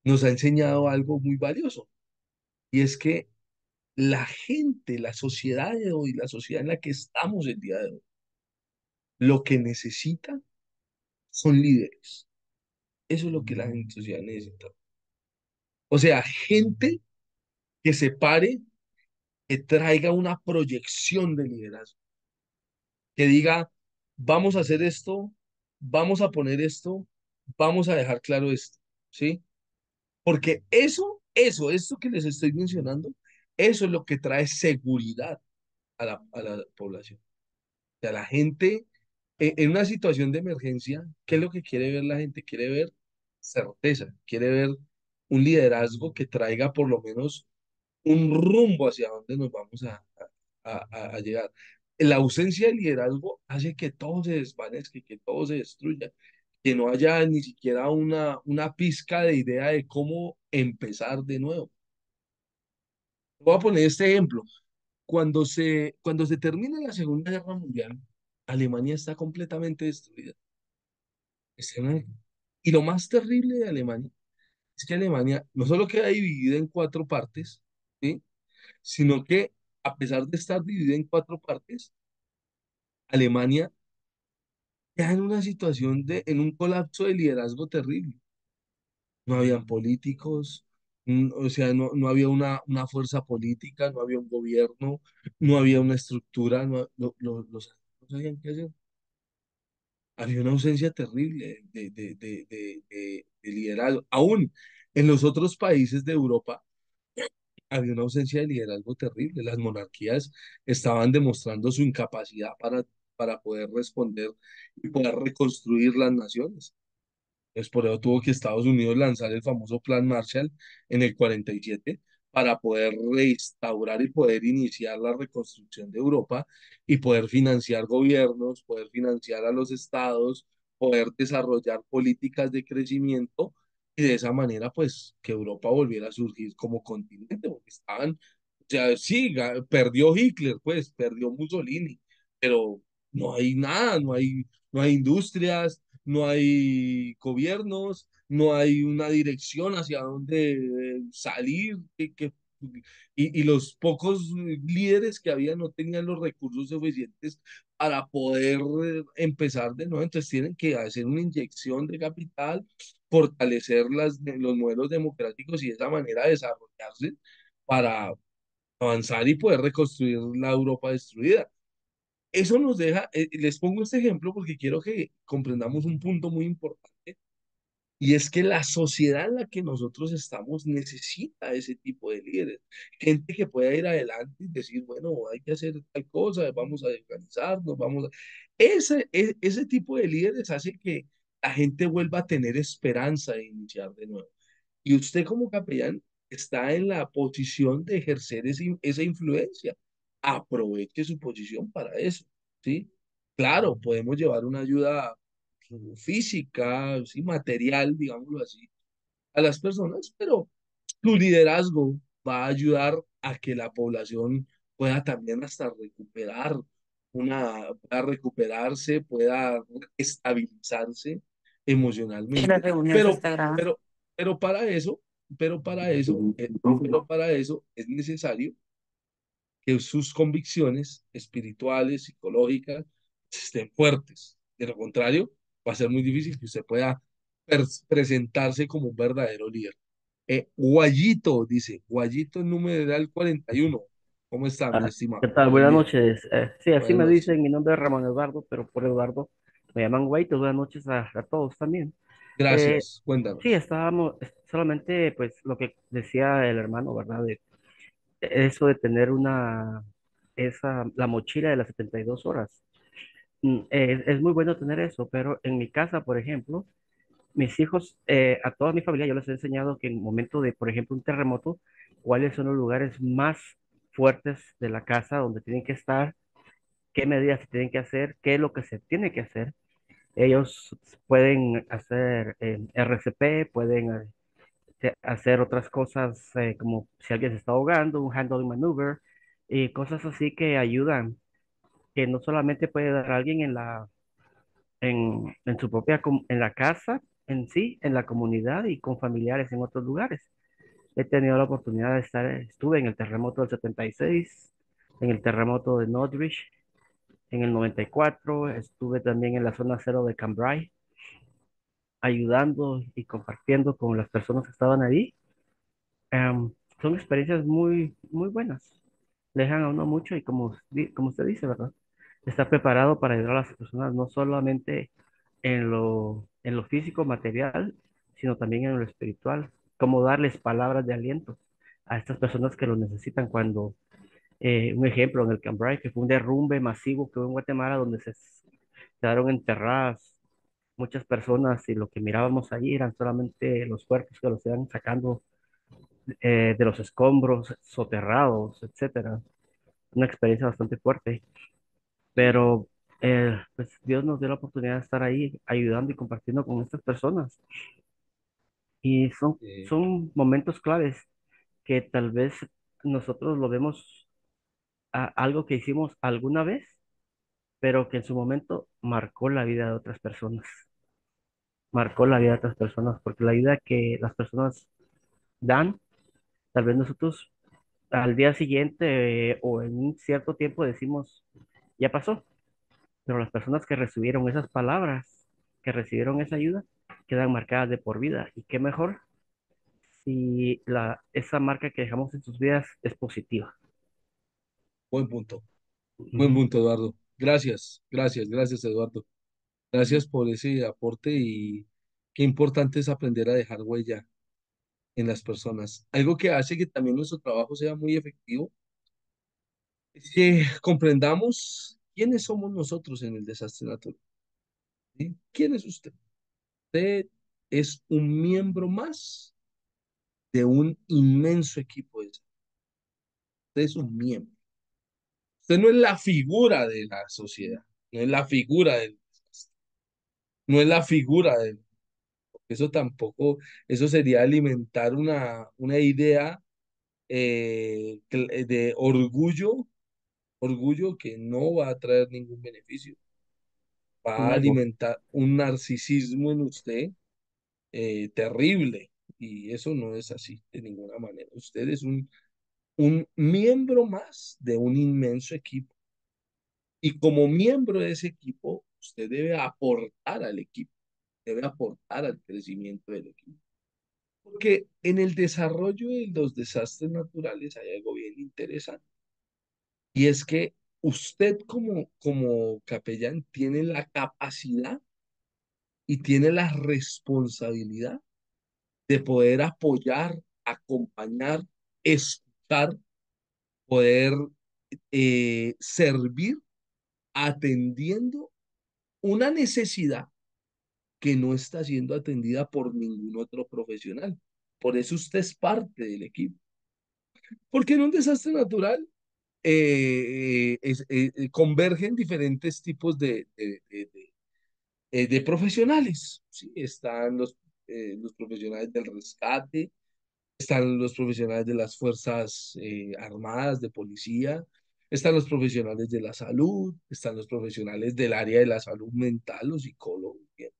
Speaker 1: nos ha enseñado algo muy valioso, y es que la gente, la sociedad de hoy, la sociedad en la que estamos el día de hoy, lo que necesita son líderes. Eso es lo que la sociedad necesita. O sea, gente que se pare, que traiga una proyección de liderazgo, que diga, vamos a hacer esto, vamos a poner esto, vamos a dejar claro esto, ¿sí? Porque esto que les estoy mencionando, eso es lo que trae seguridad a la población. O sea, la gente, en una situación de emergencia, ¿qué es lo que quiere ver la gente? Quiere ver certeza, quiere ver un liderazgo que traiga por lo menos un rumbo hacia dónde nos vamos a llegar. La ausencia de liderazgo hace que todo se desvanezca, que todo se destruya, que no haya ni siquiera una pizca de idea de cómo empezar de nuevo. Voy a poner este ejemplo. Cuando se termina la Segunda Guerra Mundial, Alemania está completamente destruida. Está Y lo más terrible de Alemania es que Alemania no solo queda dividida en 4 partes, ¿sí? Sino que a pesar de estar dividida en 4 partes, Alemania queda en una situación en un colapso de liderazgo terrible. No habían políticos, o sea, no había una fuerza política, no había un gobierno, no había una estructura, los no sabían qué hacer. Había una ausencia terrible de liderazgo. Aún en los otros países de Europa había una ausencia de liderazgo terrible. Las monarquías estaban demostrando su incapacidad para poder responder y poder reconstruir las naciones. Entonces, por eso tuvo que Estados Unidos lanzar el famoso Plan Marshall en el 47 para poder restaurar y poder iniciar la reconstrucción de Europa y poder financiar gobiernos, poder financiar a los estados, poder desarrollar políticas de crecimiento y de esa manera, pues, que Europa volviera a surgir como continente, porque estaban, o sea, sí, perdió Hitler, pues, perdió Mussolini, pero no hay nada, no hay industrias, no hay gobiernos, no hay una dirección hacia dónde salir, y los pocos líderes que había no tenían los recursos suficientes para poder empezar de nuevo, entonces tienen que hacer una inyección de capital, fortalecer los modelos democráticos y de esa manera desarrollarse para avanzar y poder reconstruir la Europa destruida. Eso nos deja, les pongo este ejemplo porque quiero que comprendamos un punto muy importante, y es que la sociedad en la que nosotros estamos necesita ese tipo de líderes, gente que pueda ir adelante y decir, bueno, hay que hacer tal cosa, vamos a organizarnos, ese tipo de líderes hace que la gente vuelva a tener esperanza de iniciar de nuevo. Y usted como capellán está en la posición de ejercer esa influencia. Aproveche su posición para eso, ¿sí? Claro, podemos llevar una ayuda física, sí, material, digámoslo así, a las personas, pero su liderazgo, va a ayudar a que la población pueda también hasta recuperar pueda recuperarse, pueda estabilizarse
Speaker 6: Y la
Speaker 1: emocionalmente.
Speaker 6: reunión se
Speaker 1: Pero,
Speaker 6: está grabando.
Speaker 1: pero, pero para eso, pero para eso es necesario que sus convicciones espirituales, psicológicas, estén fuertes. De lo contrario, va a ser muy difícil que usted pueda presentarse como un verdadero líder. Guayito, dice, Guayito numeral 41. ¿Cómo está, mi
Speaker 7: Ah,
Speaker 1: estimado?
Speaker 7: ¿qué tal? Buenas
Speaker 1: Bienvenido.
Speaker 7: noches. Sí, así
Speaker 1: Buenas
Speaker 7: me
Speaker 1: noches.
Speaker 7: dicen. Mi nombre es Ramón Eduardo, pero por Eduardo me llaman Guaito. Buenas noches a todos también. Eh,
Speaker 1: Gracias.
Speaker 7: sí,
Speaker 1: Cuéntanos.
Speaker 7: estábamos solamente, pues, lo que decía el hermano, ¿verdad? Eso de tener la mochila de las 72 horas. Es muy bueno tener eso, pero en mi casa, por ejemplo, mis hijos, a toda mi familia, yo les he enseñado que en el momento de, por ejemplo, un terremoto, cuáles son los lugares más fuertes de la casa donde tienen que estar, qué medidas se tienen que hacer, qué es lo que se tiene que hacer. Ellos pueden hacer RCP, pueden hacer otras cosas como si alguien se está ahogando, un handling maneuver, y cosas así que ayudan, que no solamente puede dar alguien en su en la casa en sí, en la comunidad y con familiares en otros lugares. He tenido la oportunidad de estuve en el terremoto del 76, en el terremoto de Northridge, en el 94, estuve también en la zona cero de Cambrai, ayudando y compartiendo con las personas que estaban ahí. Em, Son experiencias muy, muy buenas. Le dejan a uno mucho y como usted dice, ¿verdad? Está preparado para ayudar a las personas no solamente en lo físico, material, sino también en lo espiritual. Como darles palabras de aliento a estas personas que lo necesitan cuando, un ejemplo, en el Cambrai, que fue un derrumbe masivo que hubo en Guatemala, donde se quedaron enterradas muchas personas y lo que mirábamos allí eran solamente los cuerpos que los iban sacando de los escombros, soterrados, etcétera. Una experiencia bastante fuerte,
Speaker 1: Sí.
Speaker 7: pero pues Dios nos dio la oportunidad de estar ahí ayudando y compartiendo con estas personas. Y
Speaker 1: Eh,
Speaker 7: son momentos claves que tal vez nosotros lo vemos algo que hicimos alguna vez, pero que en su momento marcó la vida de otras personas. Marcó la vida de otras personas, porque la ayuda que las personas dan, tal vez nosotros al día siguiente o en un cierto tiempo decimos, ya pasó, pero las personas que recibieron esas palabras, que recibieron esa ayuda, quedan marcadas de por vida. Y qué mejor si esa marca que dejamos en sus vidas es positiva.
Speaker 1: buen punto. Buen
Speaker 7: Ujú.
Speaker 1: punto, Eduardo. Gracias, gracias, gracias, Eduardo. Gracias por ese aporte y qué importante es aprender a dejar huella en las personas. Algo que hace que también nuestro trabajo sea muy efectivo es que comprendamos quiénes somos nosotros en el desastre natural. ¿Sí? ¿Quién es usted? Usted es un miembro más de un inmenso equipo de salud. Usted es un miembro. Usted no es la figura de la sociedad, no es la figura del desastre, no es la figura del... Eso tampoco, eso sería alimentar una idea de orgullo que no va a traer ningún beneficio. Va
Speaker 7: Un
Speaker 1: a
Speaker 7: ego.
Speaker 1: alimentar un narcisismo en usted terrible y eso no es así de ninguna manera. Usted es un miembro más de un inmenso equipo y como miembro de ese equipo, usted debe aportar al equipo, debe aportar al crecimiento del equipo. Porque en el desarrollo de los desastres naturales hay algo bien interesante y es que usted como capellán tiene la capacidad y tiene la responsabilidad de poder apoyar, acompañar, escuchar, poder servir atendiendo una necesidad que no está siendo atendida por ningún otro profesional. Por eso usted es parte del equipo. Porque en un desastre natural convergen diferentes tipos de profesionales. ¿Sí? Están los profesionales del rescate, están los profesionales de las fuerzas armadas, de policía, están los profesionales de la salud, están los profesionales del área de la salud mental, los psicólogos, bien.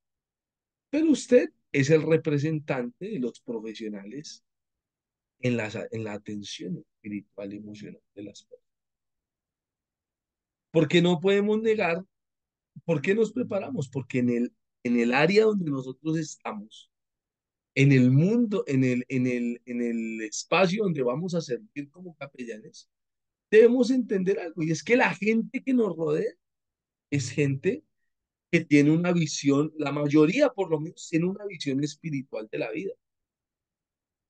Speaker 1: Pero usted es el representante de los profesionales en la atención espiritual y emocional de las personas. Porque no podemos negar, ¿por qué nos preparamos? Porque en el área donde nosotros estamos, en el mundo, en el espacio donde vamos a servir como capellanes, debemos entender algo, y es que la gente que nos rodea es gente que tiene una visión, la mayoría por lo menos tiene una visión espiritual de la vida.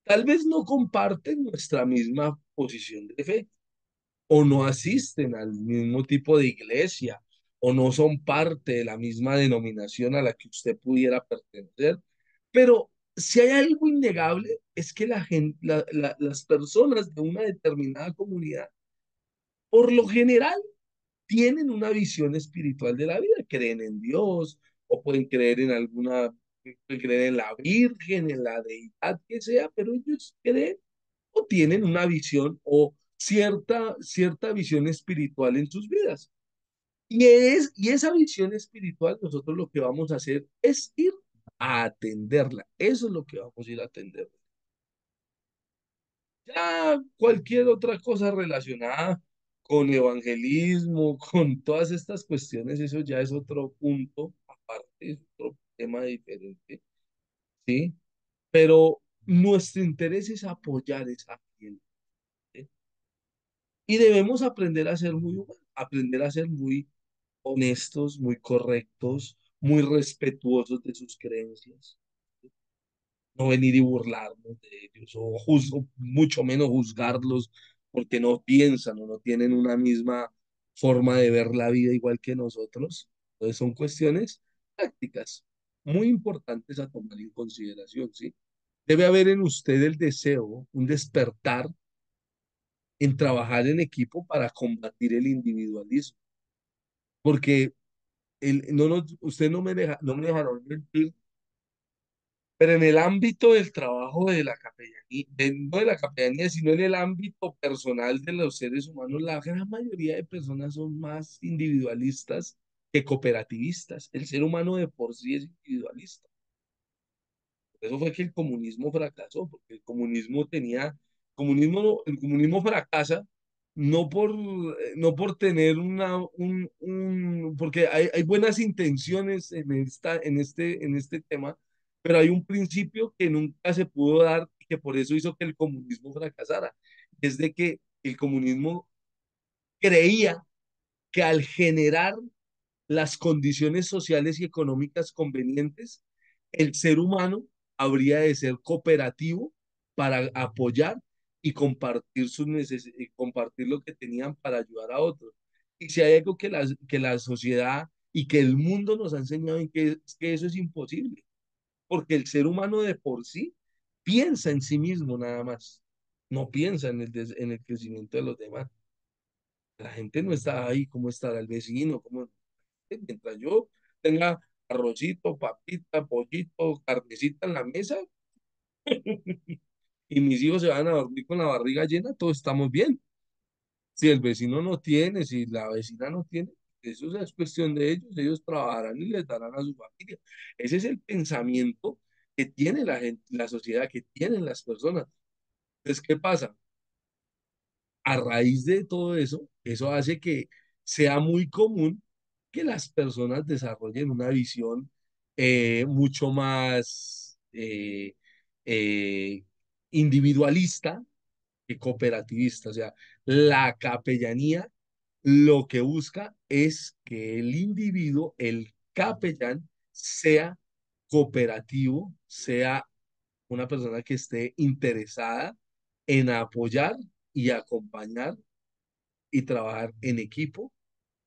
Speaker 1: Tal vez no comparten nuestra misma posición de fe, o no asisten al mismo tipo de iglesia, o no son parte de la misma denominación a la que usted pudiera pertenecer. Pero si hay algo innegable, es que la gente, las personas de una determinada comunidad, por lo general, tienen una visión espiritual de la vida, creen en Dios, o pueden creer en alguna, pueden creer en la Virgen, en la deidad que sea, pero ellos creen o tienen una visión o cierta visión espiritual en sus vidas. Y esa visión espiritual, nosotros lo que vamos a hacer es ir a atenderla. Eso es lo que vamos a ir a atender. Ya cualquier otra cosa relacionada con evangelismo, con todas estas cuestiones, eso ya es otro punto aparte, es otro tema diferente, ¿sí? Pero nuestro interés es apoyar esa gente. ¿Sí? Y debemos aprender a ser muy humanos, aprender a ser muy honestos, muy correctos, muy respetuosos de sus creencias. No venir y burlarnos de ellos o mucho menos juzgarlos porque no piensan o no tienen una misma forma de ver la vida igual que nosotros. Entonces son cuestiones prácticas muy importantes a tomar en consideración, ¿sí? Debe haber en usted el deseo, un despertar en trabajar en equipo para combatir el individualismo, porque usted no me dejará mentir. Pero en el ámbito del trabajo de la capellanía, no de la capellanía, sino en el ámbito personal de los seres humanos, la gran mayoría de personas son más individualistas que cooperativistas. El ser humano de por sí es individualista. Por eso fue que el comunismo fracasó, porque el comunismo fracasa no por tener porque hay buenas intenciones en este tema, pero hay un principio que nunca se pudo dar y que por eso hizo que el comunismo fracasara. Es de que el comunismo creía que al generar las condiciones sociales y económicas convenientes, el ser humano habría de ser cooperativo para apoyar y compartir compartir lo que tenían para ayudar a otros. Y si hay algo que la sociedad y que el mundo nos ha enseñado es que eso es imposible, porque el ser humano de por sí piensa en sí mismo nada más, no piensa en el crecimiento de los demás. La gente no está ahí como estará el vecino, como mientras yo tenga arrocito, papita, pollito, carnecita en la mesa y mis hijos se van a dormir con la barriga llena, todos estamos bien. Si el vecino no tiene, si la vecina no tiene, eso es cuestión de ellos trabajarán y les darán a su familia. Ese es el pensamiento que tiene la gente, la sociedad, que tienen las personas. Entonces, ¿qué pasa? A raíz de todo eso, eso hace que sea muy común que las personas desarrollen una visión mucho más eh, individualista que cooperativista. O sea, la capellanía lo que busca es que el individuo, el capellán, sea cooperativo, sea una persona que esté interesada en apoyar y acompañar y trabajar en equipo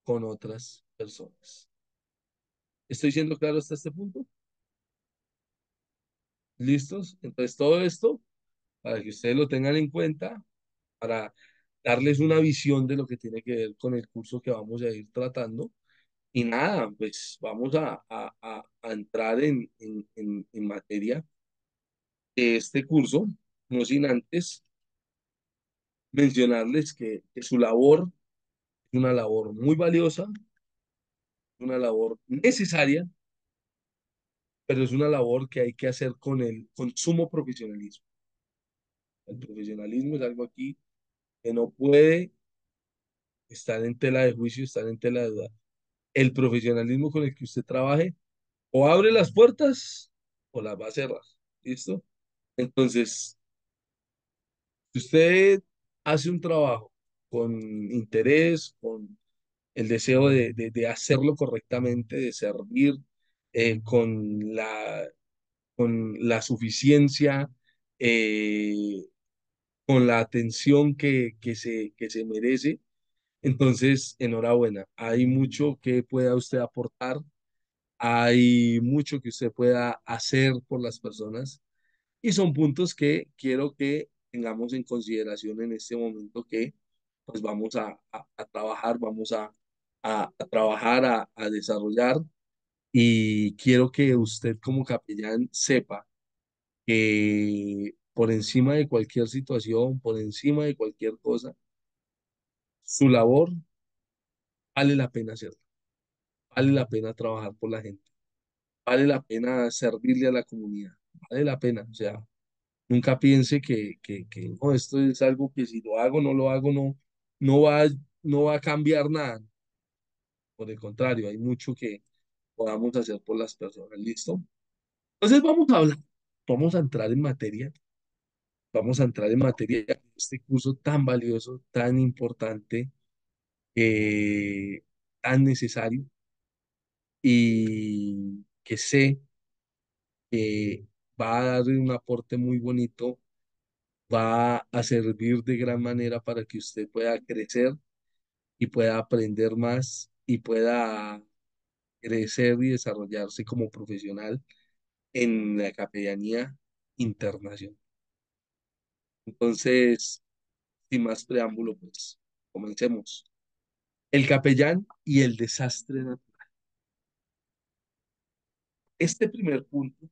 Speaker 1: con otras personas. ¿Estoy siendo claro hasta este punto? ¿Listos? Entonces, todo esto, para que ustedes lo tengan en cuenta, para darles una visión de lo que tiene que ver con el curso que vamos a ir tratando. Y nada, pues vamos a entrar en materia de este curso. no sin antes mencionarles que su labor es una labor muy valiosa, una labor necesaria, pero es una labor que hay que hacer con sumo profesionalismo. El profesionalismo es algo aquí que no puede estar en tela de juicio, estar en tela de duda. El profesionalismo con el que usted trabaje o abre las puertas o las va a cerrar. ¿Listo? Entonces, si usted hace un trabajo con interés, con el deseo de hacerlo correctamente, de servir con con la suficiencia, eh, con la atención que se merece, entonces, enhorabuena. Hay mucho que pueda usted aportar, hay mucho que usted pueda hacer por las personas y son puntos que quiero que tengamos en consideración en este momento que pues vamos a trabajar, vamos a trabajar, a desarrollar y quiero que usted como capellán sepa que por encima de cualquier situación, por encima de cualquier cosa, su labor vale la pena hacerla, vale la pena trabajar por la gente, vale la pena servirle a la comunidad, vale la pena, o sea, nunca piense que no, esto es algo que si lo hago, no lo hago, no va, no va a cambiar nada. Por el contrario, hay mucho que podamos hacer por las personas. ¿Listo? Entonces vamos a hablar, vamos a entrar en materia, vamos a entrar en materia de este curso tan valioso, tan importante, eh, tan necesario y que sé que va a dar un aporte muy bonito, va a servir de gran manera para que usted pueda crecer y pueda aprender más y pueda crecer y desarrollarse como profesional en la capellanía internacional. Entonces, sin más preámbulo, pues comencemos. El capellán y el desastre natural. Este primer punto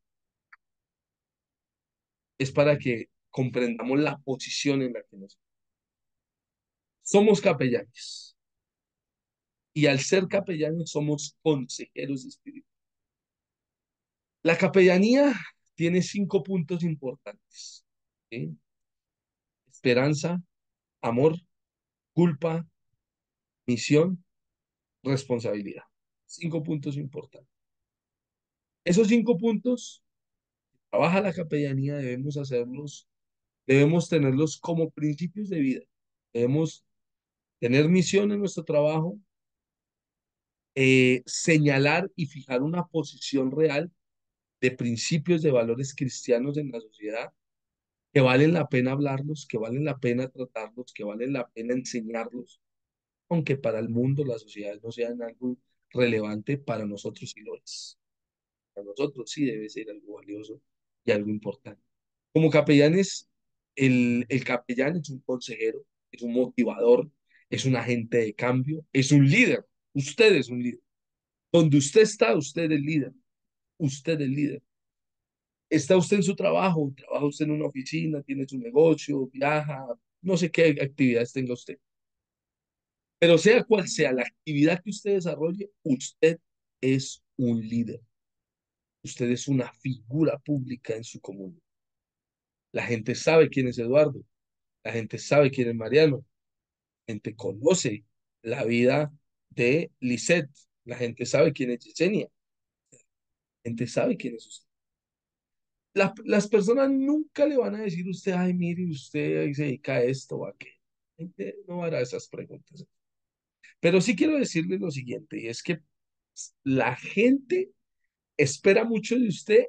Speaker 1: es para que comprendamos la posición en la que nos somos capellanes y al ser capellanes somos consejeros espirituales. La capellanía tiene 5 puntos importantes, ¿sí? Esperanza, amor, culpa, misión, responsabilidad. 5 puntos importantes. Esos 5 puntos, trabaja la capellanía, debemos hacerlos, debemos tenerlos como principios de vida. Debemos tener misión en nuestro trabajo, señalar y fijar una posición real de principios, de valores cristianos en la sociedad, que valen la pena hablarlos, que valen la pena tratarlos, que valen la pena enseñarlos, aunque para el mundo, la sociedad no sean algo relevante, para nosotros sí lo es. Para nosotros sí debe ser algo valioso y algo importante. Como capellanes, el capellán es un consejero, es un motivador, es un agente de cambio, es un líder. Usted es un líder. Donde usted está, usted es líder. Usted es líder. Está usted en su trabajo, trabaja usted en una oficina, tiene su negocio, viaja, no sé qué actividades tenga usted. Pero sea cual sea la actividad que usted desarrolle, usted es un líder. Usted es una figura pública en su comunidad. La gente sabe quién es Eduardo, la gente sabe quién es Mariano, la gente conoce la vida de Lisette, la gente sabe quién es Yesenia, la gente sabe quién es usted. Las personas nunca le van a decir a usted, ay, mire, usted se dedica a esto o a qué. La gente no hará esas preguntas. Pero sí quiero decirle lo siguiente, y es que la gente espera mucho de usted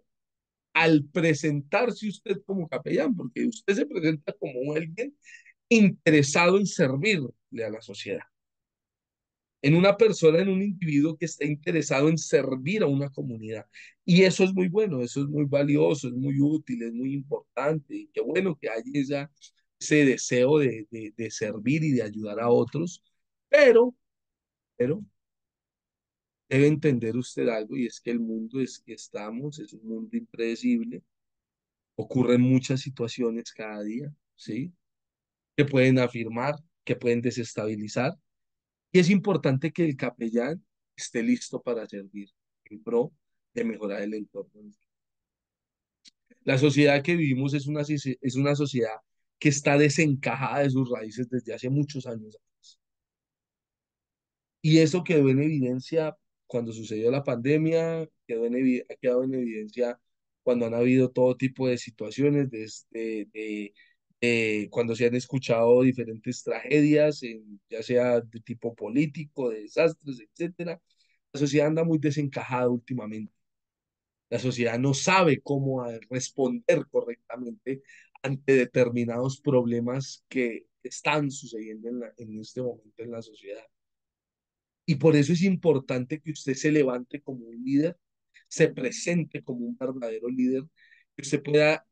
Speaker 1: al presentarse usted como capellán, porque usted se presenta como alguien interesado en servirle a la sociedad, en una persona, en un individuo que está interesado en servir a una comunidad. Y eso es muy bueno, eso es muy valioso, es muy útil, es muy importante. Y qué bueno que haya ese deseo de servir y de ayudar a otros, pero, pero debe entender usted algo y es que el mundo es que estamos, es un mundo impredecible, Ocurren muchas situaciones cada día, ¿sí? Que pueden afirmar, que pueden desestabilizar. Y es importante que el capellán esté listo para servir en pro de mejorar el entorno. La sociedad que vivimos es una sociedad que está desencajada de sus raíces desde hace muchos años. Y eso quedó en evidencia cuando sucedió la pandemia, ha quedado en evidencia cuando han habido todo tipo de situaciones, cuando se han escuchado diferentes tragedias, ya sea de tipo político, de desastres, etcétera. La sociedad anda muy desencajada últimamente. La sociedad no sabe cómo responder correctamente ante determinados problemas que están sucediendo en este momento en la sociedad. Y por eso es importante que usted se levante como un líder, se presente como un verdadero líder, que usted pueda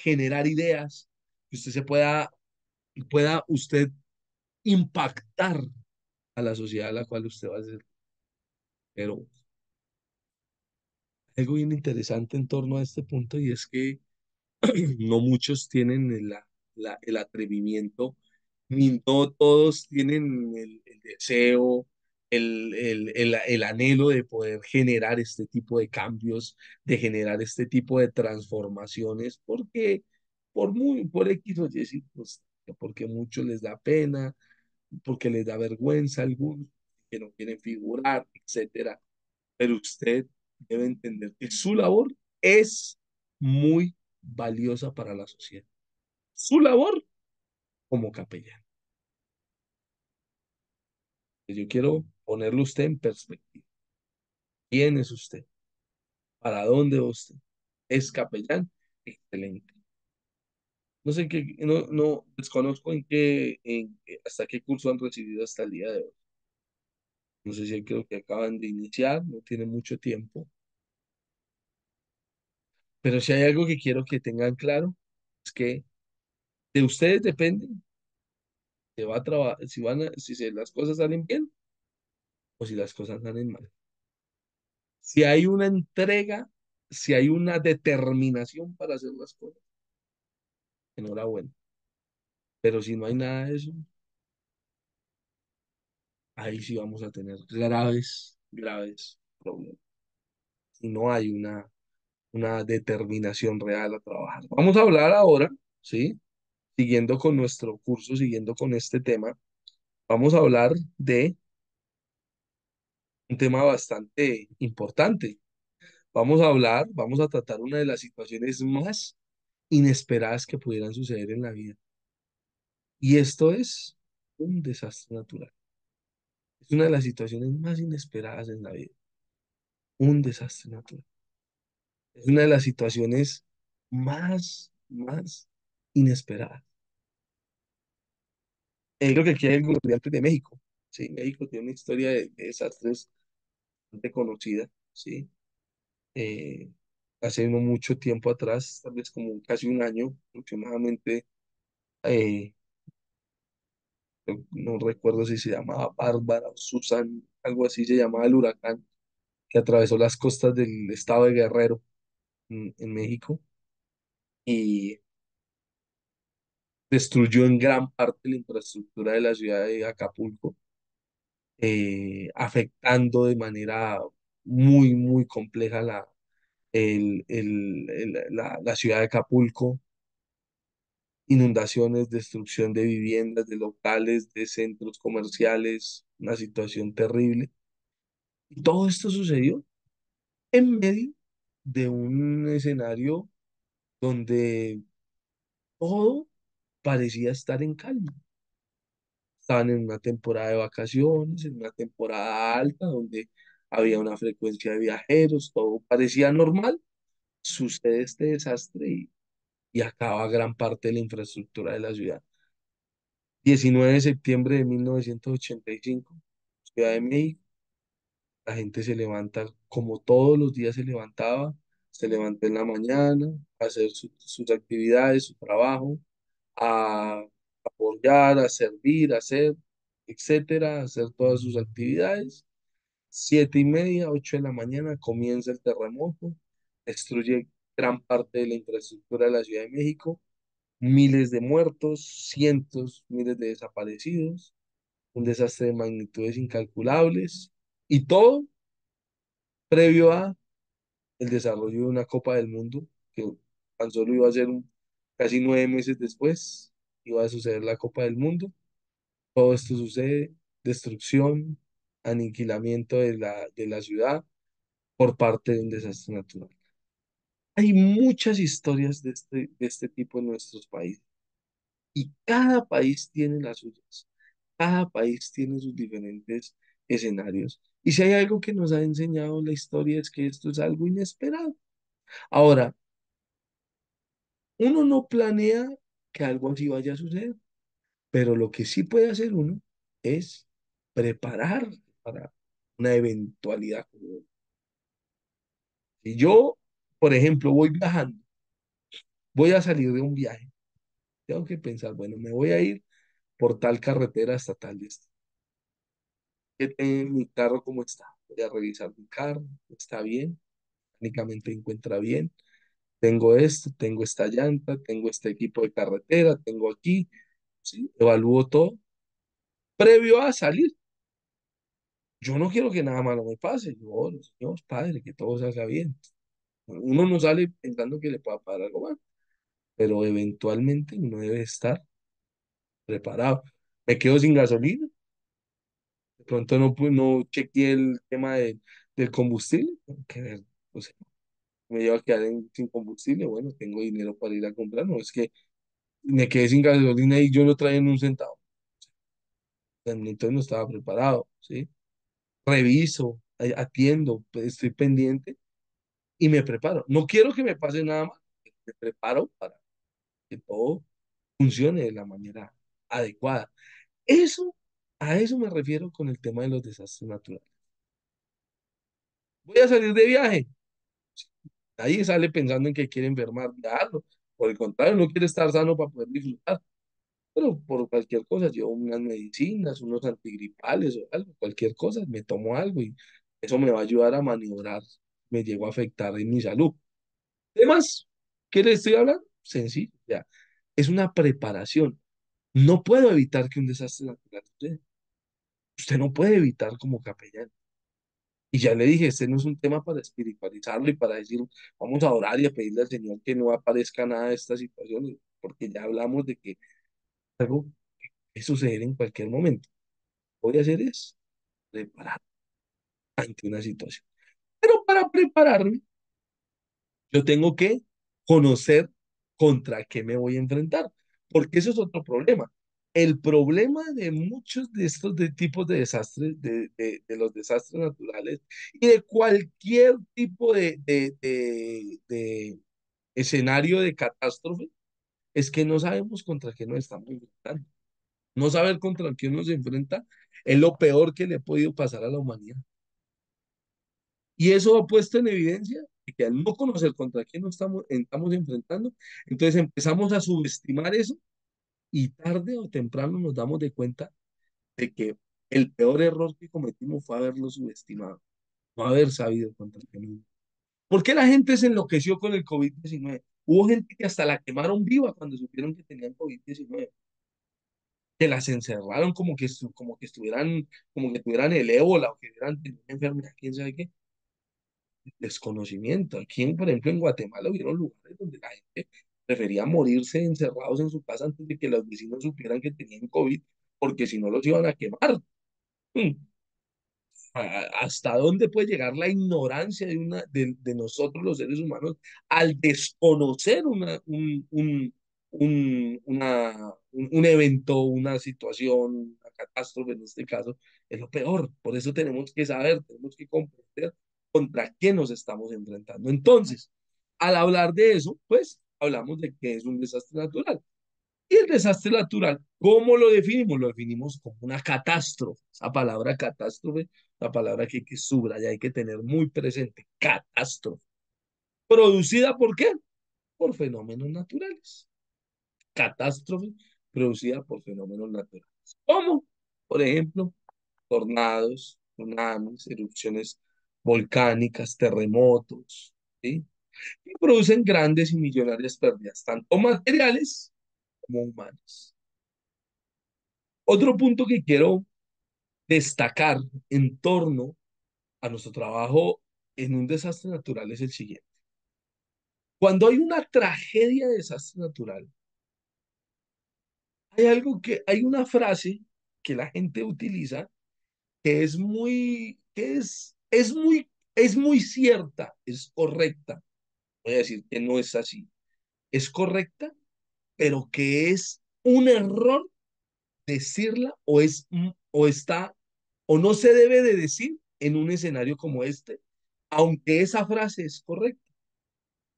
Speaker 1: generar ideas, que usted pueda usted impactar a la sociedad a la cual usted va a ser. Pero algo bien interesante en torno a este punto y es que no muchos tienen el atrevimiento, ni no todos tienen el deseo, el anhelo de poder generar este tipo de cambios, de generar este tipo de transformaciones, porque por X o Y circunstancia, porque a muchos les da pena, porque les da vergüenza a algunos, que no quieren figurar, etcétera. Pero usted debe entender que su labor es muy valiosa para la sociedad. Su labor como capellán. Yo quiero ponerlo usted en perspectiva. ¿Quién es usted? ¿Para dónde va usted? ¿Es capellán? Excelente. No sé qué, no desconozco hasta qué curso han recibido hasta el día de hoy. No sé si creo que acaban de iniciar, no tiene mucho tiempo. Pero si hay algo que quiero que tengan claro, es que de ustedes depende si va a trabajar, las cosas salen bien o si las cosas salen mal. Si hay una entrega, si hay una determinación para hacer las cosas, enhorabuena. Pero si no hay nada de eso, ahí sí vamos a tener graves, graves problemas. Si no hay una determinación real a trabajar. Vamos a hablar ahora, ¿sí? Siguiendo con nuestro curso, siguiendo con este tema, vamos a hablar de un tema bastante importante. Vamos a tratar una de las situaciones más inesperadas que pudieran suceder en la vida. Y esto es un desastre natural. Es una de las situaciones más inesperadas en la vida. Un desastre natural. Es una de las situaciones más inesperadas. Creo que aquí hay algunos estudiantes de México. Sí, México tiene una historia de desastres bastante conocida. Sí. Eh, Hace no mucho tiempo atrás, tal vez como casi un año aproximadamente, eh, no recuerdo si se llamaba Bárbara o Susan, algo así se llamaba el huracán que atravesó las costas del estado de Guerrero en México y destruyó en gran parte la infraestructura de la ciudad de Acapulco, afectando de manera muy compleja la ciudad de Acapulco, inundaciones, destrucción de viviendas, de locales, de centros comerciales, una situación terrible. Y todo esto sucedió en medio de un escenario donde todo parecía estar en calma. Estaban en una temporada de vacaciones, en una temporada alta, donde había una frecuencia de viajeros, todo parecía normal. Sucede este desastre y acaba gran parte de la infraestructura de la ciudad. 19 de septiembre de 1985, Ciudad de México. La gente se levanta como todos los días se levantaba, se levanta en la mañana a hacer sus actividades, su trabajo, a apoyar, a servir, a hacer, etcétera, a hacer todas sus actividades. 7:30, 8 de la mañana comienza el terremoto, destruye gran parte de la infraestructura de la Ciudad de México, miles de muertos, cientos, miles de desaparecidos, un desastre de magnitudes incalculables y todo previo a el desarrollo de una Copa del Mundo que tan solo iba a ser casi 9 meses después, iba a suceder la Copa del Mundo. Todo esto sucede, destrucción, aniquilamiento de la ciudad por parte de un desastre natural. Hay muchas historias de este tipo en nuestros países y cada país tiene las suyas. Cada país tiene sus diferentes escenarios. Y si hay algo que nos ha enseñado la historia es que esto es algo inesperado. Ahora, uno no planea que algo así vaya a suceder, pero lo que sí puede hacer uno es preparar para una eventualidad. Si yo, por ejemplo, voy viajando, voy a salir de un viaje, tengo que pensar, bueno, me voy a ir por tal carretera hasta tal destino. Mi carro, ¿cómo está? Voy a revisar mi carro, está bien, únicamente encuentra bien. Tengo esto, tengo esta llanta, tengo este equipo de carretera, tengo aquí, ¿sí? Evalúo todo previo a salir. Yo no quiero que nada malo me pase. Yo oro, Señor Padre, que todo salga bien. Uno no sale pensando que le pueda pasar algo mal, pero eventualmente uno debe estar preparado. Me quedo sin gasolina, de pronto no, no chequeé el tema del combustible, tengo que ver, o sea, me lleva a quedar sin combustible, bueno, tengo dinero para ir a comprar, no es que me quedé sin gasolina y yo no traía ni un centavo, entonces no estaba preparado, ¿sí? Reviso, atiendo, pues, estoy pendiente y me preparo. No quiero que me pase nada más, me preparo para que todo funcione de la manera adecuada. Eso, a eso me refiero con el tema de los desastres naturales. Voy a salir de viaje. Nadie sale pensando en que quiere enfermar, viajarlo. Por el contrario, no quiere estar sano para poder disfrutar. Pero por cualquier cosa, llevo unas medicinas, unos antigripales o algo, cualquier cosa, me tomo algo y eso me va a ayudar a maniobrar, me llego a afectar en mi salud. Además, ¿qué le estoy hablando? Sencillo, ya. Es una preparación. No puedo evitar que un desastre natural suceda. Usted no puede evitar como capellán. Y ya le dije, este no es un tema para espiritualizarlo y para decir, vamos a orar y a pedirle al Señor que no aparezca nada de estas situaciones, porque ya hablamos de que algo puede suceder en cualquier momento. Voy a hacer es preparar ante una situación. Pero para prepararme, yo tengo que conocer contra qué me voy a enfrentar, porque eso es otro problema. El problema de muchos de estos tipos de desastres, de los desastres naturales y de cualquier tipo de escenario de catástrofe, es que no sabemos contra qué nos estamos enfrentando. No saber contra qué uno se enfrenta es lo peor que le ha podido pasar a la humanidad. Y eso ha puesto en evidencia que al no conocer contra quién nos estamos enfrentando, entonces empezamos a subestimar eso y tarde o temprano nos damos de cuenta de que el peor error que cometimos fue haberlo subestimado, no haber sabido contra quién. ¿Por qué la gente se enloqueció con el COVID-19? Hubo gente que hasta la quemaron viva cuando supieron que tenían COVID-19, que las encerraron como que, como que estuvieran, como que tuvieran el ébola o que tuvieran una enfermedad, quién sabe qué. Desconocimiento. Aquí, por ejemplo, en Guatemala hubieron lugares donde la gente prefería morirse encerrados en su casa antes de que los vecinos supieran que tenían COVID, porque si no los iban a quemar. Mm. ¿Hasta dónde puede llegar la ignorancia de nosotros los seres humanos al desconocer un evento, una situación, una catástrofe en este caso? Es lo peor. Por eso tenemos que saber, tenemos que comprender contra qué nos estamos enfrentando. Entonces, al hablar de eso, pues hablamos de que es un desastre natural. Y el desastre natural, ¿cómo lo definimos? Lo definimos como una catástrofe. Esa palabra catástrofe, la palabra que hay que subrayar, hay que tener muy presente. Catástrofe. ¿Producida por qué? Por fenómenos naturales. Catástrofe producida por fenómenos naturales. ¿Cómo? Por ejemplo, tornados, tsunamis, erupciones volcánicas, terremotos, ¿sí? que producen grandes y millonarias pérdidas, tanto materiales como humanas. Otro punto que quiero destacar en torno a nuestro trabajo en un desastre natural es el siguiente. Cuando hay una tragedia de desastre natural, hay una frase que la gente utiliza que es muy cierta, es correcta. Voy a decir que no es así. Es correcta, pero que es un error decirla o no se debe de decir en un escenario como este, aunque esa frase es correcta.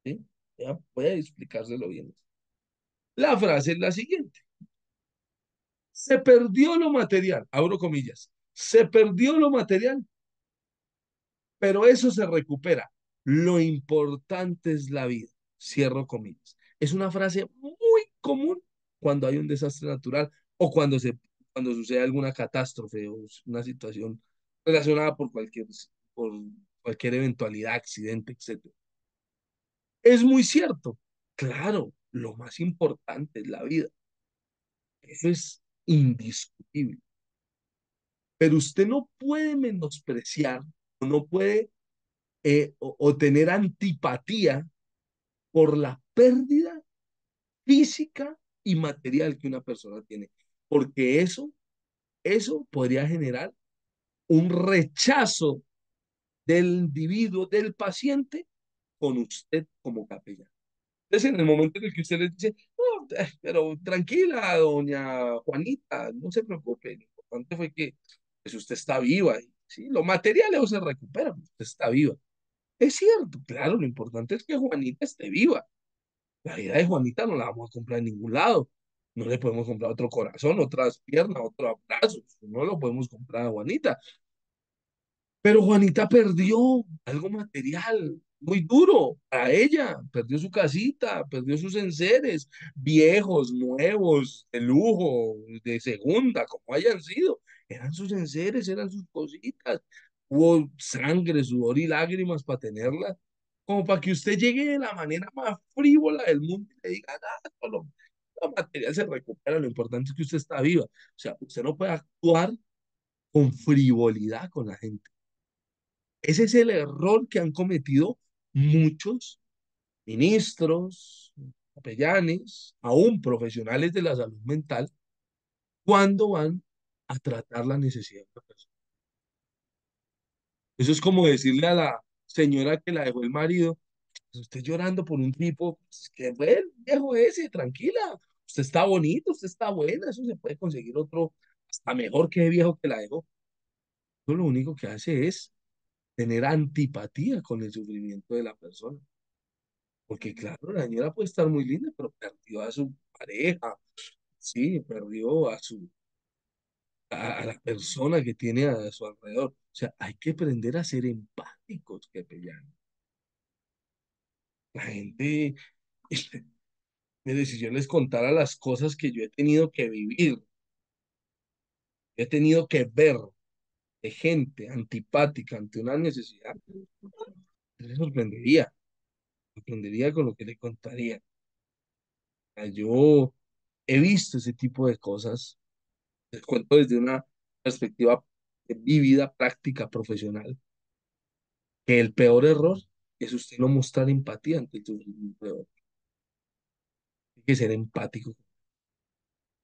Speaker 1: ¿Sí? Ya, voy a explicárselo bien. La frase es la siguiente. Se perdió lo material, abro comillas, se perdió lo material, pero eso se recupera. Lo importante es la vida, cierro comillas. Es una frase muy común cuando hay un desastre natural o cuando sucede alguna catástrofe o una situación relacionada por cualquier eventualidad, accidente, etcétera. Es muy cierto. Claro, lo más importante es la vida. Eso es indiscutible. Pero usted no puede menospreciar o no puede o tener antipatía por la pérdida física y material que una persona tiene, porque eso podría generar un rechazo del individuo, del paciente, con usted como capellán. Entonces, en el momento en el que usted le dice, no, pero tranquila, doña Juanita, no se preocupe, lo importante fue que pues, usted está viva, ¿sí? Lo material eso se recupera, usted está viva. Es cierto, claro, lo importante es que Juanita esté viva. La vida de Juanita no la vamos a comprar en ningún lado. No le podemos comprar otro corazón, otras piernas, otro abrazo. No lo podemos comprar a Juanita. Pero Juanita perdió algo material muy duro para ella. Perdió su casita, perdió sus enseres, viejos, nuevos, de lujo, de segunda, como hayan sido. Eran sus enseres, eran sus cositas. Hubo sangre, sudor y lágrimas para tenerla. Como para que usted llegue de la manera más frívola del mundo y le diga, nada, lo material se recupera, lo importante es que usted está viva. O sea, usted no puede actuar con frivolidad con la gente. Ese es el error que han cometido muchos ministros, capellanes, aún profesionales de la salud mental, cuando van a tratar la necesidad de una persona. Eso es como decirle a la señora que la dejó el marido, pues usted llorando por un tipo, pues, que fue el viejo ese, tranquila, usted está bonito, usted está buena, eso se puede conseguir otro hasta mejor que el viejo que la dejó. Eso lo único que hace es tener antipatía con el sufrimiento de la persona. Porque claro, la señora puede estar muy linda, pero perdió a su pareja, sí, perdió a la persona que tiene a su alrededor. O sea, hay que aprender a ser empáticos, que Capellán. La gente, mire, si yo les contara las cosas que yo he tenido que vivir, he tenido que ver de gente antipática ante una necesidad, les sorprendería con lo que le contaría. O sea, yo he visto ese tipo de cosas. Les cuento desde una perspectiva vívida, práctica, profesional, que el peor error es usted no mostrar empatía ante el sufrimiento de otro. Hay que ser empático. Usted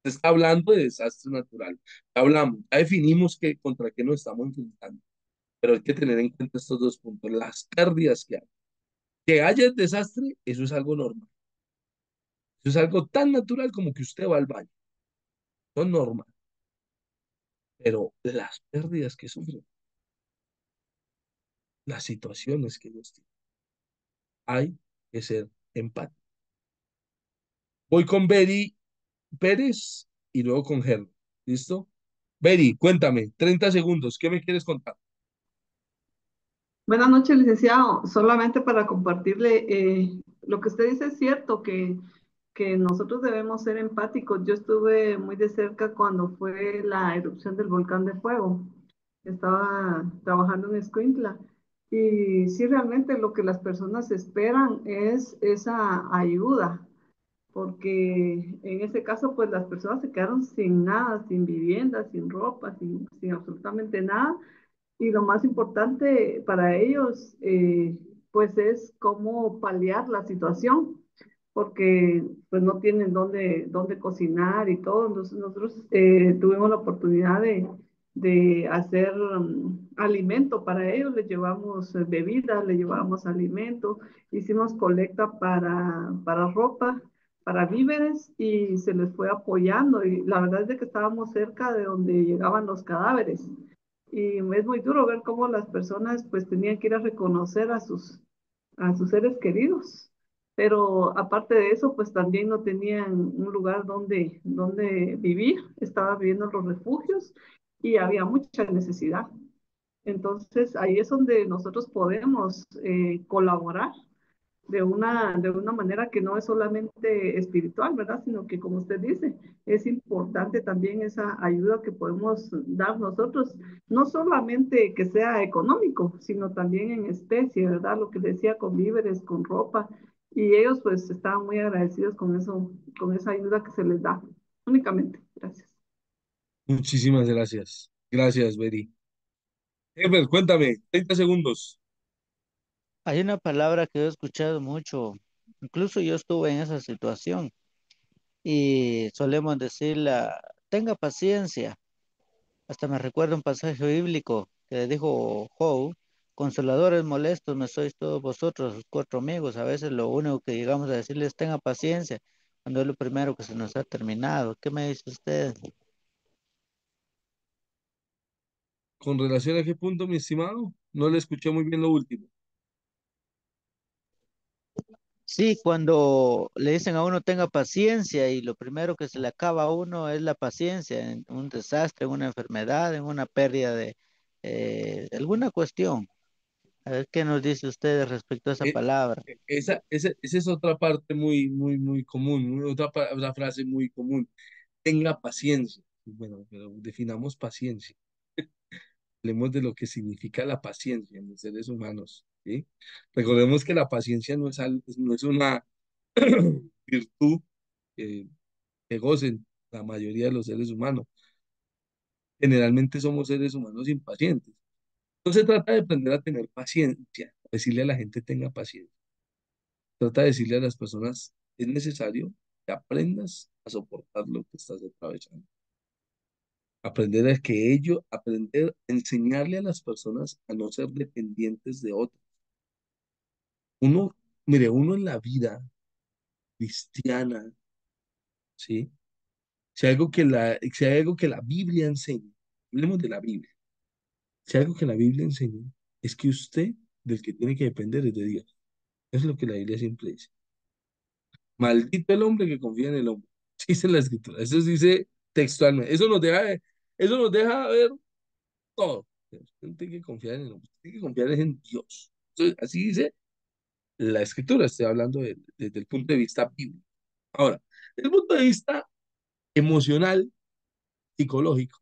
Speaker 1: está hablando de desastre natural. Hablamos, ya definimos contra qué nos estamos enfrentando, pero hay que tener en cuenta estos dos puntos, las pérdidas que hay. Que haya el desastre, eso es algo normal. Eso es algo tan natural como que usted va al baño. Eso es normal. Pero las pérdidas que sufren, las situaciones que ellos tienen, hay que ser empático. Voy con Betty Pérez y luego con Ger. ¿Listo? Betty, cuéntame, 30 segundos, ¿qué me quieres contar?
Speaker 6: Buenas noches, licenciado. Solamente para compartirle, lo que usted dice es cierto, que nosotros debemos ser empáticos. Yo estuve muy de cerca cuando fue la erupción del volcán de fuego. Estaba trabajando en Escuintla Y sí, realmente lo que las personas esperan es esa ayuda, porque en ese caso, pues las personas se quedaron sin nada, sin vivienda, sin ropa, sin absolutamente nada. Y lo más importante para ellos, pues es cómo paliar la situación, porque pues no tienen dónde cocinar y todo. Entonces nosotros tuvimos la oportunidad de hacer alimento para ellos, les llevamos bebidas, les llevamos alimento, hicimos colecta para ropa, para víveres y se les fue apoyando. Y la verdad es de que estábamos cerca de donde llegaban los cadáveres. Y es muy duro ver cómo las personas pues tenían que ir a reconocer a sus seres queridos. Pero aparte de eso, pues también no tenían un lugar donde vivir, estaban viviendo en los refugios y había mucha necesidad. Entonces ahí es donde nosotros podemos colaborar de una manera que no es solamente espiritual, ¿verdad? Sino que, como usted dice, es importante también esa ayuda que podemos dar nosotros, no solamente que sea económico, sino también en especie, ¿verdad? Lo que decía, con víveres, con ropa, y ellos pues estaban muy agradecidos con eso, con esa ayuda que se les da, únicamente. Gracias.
Speaker 1: Muchísimas gracias. Gracias, Beri. Herbert, cuéntame, 30 segundos.
Speaker 3: Hay una palabra que he escuchado mucho, incluso yo estuve en esa situación y solemos decirla, tenga paciencia. Hasta me recuerda un pasaje bíblico que dijo Job, consoladores molestos me sois todos vosotros, sus cuatro amigos. A veces lo único que llegamos a decirles, tenga paciencia, cuando es lo primero que se nos ha terminado. ¿Qué me dice usted?
Speaker 1: ¿Con relación a qué punto, mi estimado? No le escuché muy bien lo último.
Speaker 3: Sí, cuando le dicen a uno tenga paciencia y lo primero que se le acaba a uno es la paciencia en un desastre, en una enfermedad, en una pérdida de alguna cuestión. A ver qué nos dice usted respecto a esa
Speaker 1: Eh,
Speaker 3: palabra.
Speaker 1: esa es otra parte muy, muy, muy común, otra frase muy común. Tenga paciencia. Bueno, pero definamos paciencia. Hablemos de lo que significa la paciencia en los seres humanos, ¿sí? Recordemos que la paciencia no es una virtud eh, que gocen la mayoría de los seres humanos. Generalmente somos seres humanos impacientes. No se trata de aprender a tener paciencia, decirle a la gente tenga paciencia. Trata de decirle a las personas, es necesario que aprendas a soportar lo que estás atravesando. Aprender, enseñarle a las personas a no ser dependientes de otros. Uno, mire, uno en la vida cristiana, ¿sí? Si hay algo que la Biblia enseña, hablemos de la Biblia, si hay algo que la Biblia enseña, es que usted del que tiene que depender es de Dios. Eso es lo que la Biblia siempre dice. Maldito el hombre que confía en el hombre. Sí, dice la escritura. Eso dice textualmente. Eso nos deja ver todo. Usted tiene que confiar en el hombre. Usted tiene que confiar en Dios. Así dice la escritura. Estoy hablando desde el punto de vista bíblico. Ahora, desde el punto de vista emocional, psicológico,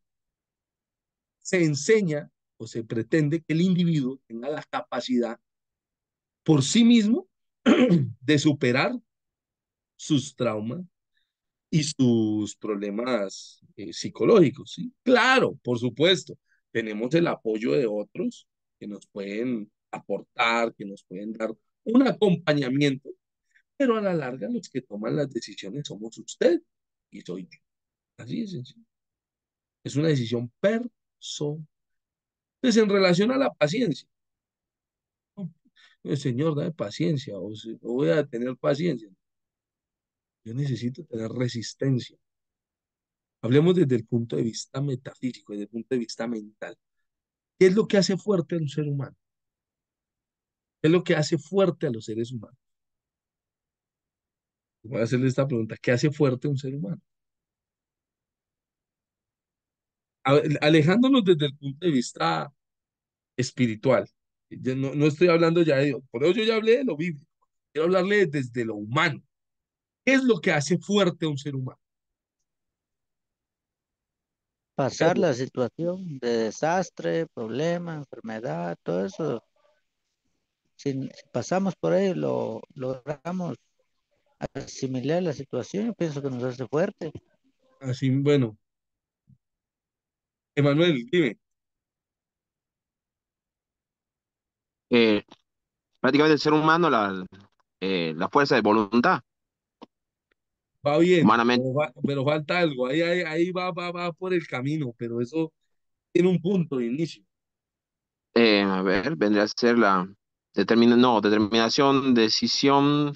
Speaker 1: se enseña o se pretende que el individuo tenga la capacidad por sí mismo de superar sus traumas y sus problemas psicológicos, ¿sí? Claro, por supuesto, tenemos el apoyo de otros que nos pueden aportar, que nos pueden dar un acompañamiento, pero a la larga los que toman las decisiones somos usted y soy yo. Así es sencillo. Es una decisión personal. Entonces, en relación a la paciencia, ¿no? Señor, dame paciencia, o voy a tener paciencia. Yo necesito tener resistencia. Hablemos desde el punto de vista metafísico, desde el punto de vista mental. ¿Qué es lo que hace fuerte a un ser humano? ¿Qué es lo que hace fuerte a los seres humanos? Voy a hacerle esta pregunta. ¿Qué hace fuerte a un ser humano? Alejándonos desde el punto de vista espiritual. Yo no estoy hablando ya de Dios. Por eso yo ya hablé de lo bíblico. Quiero hablarle desde lo humano. ¿Qué es lo que hace fuerte a un ser humano? ¿Qué es
Speaker 3: Pasar
Speaker 1: lo
Speaker 3: la
Speaker 1: que-
Speaker 3: situación de desastre, problema, enfermedad, todo eso si pasamos por ahí, lo logramos asimilar la situación, yo pienso que nos hace fuerte.
Speaker 1: Así, bueno, Emanuel, dime,
Speaker 8: Eh, Prácticamente el ser humano, la fuerza de voluntad,
Speaker 1: va bien,
Speaker 8: humanamente,
Speaker 1: pero falta algo, ahí va por el camino, pero eso tiene un punto de inicio.
Speaker 8: a ver, vendría a ser no, determinación, decisión,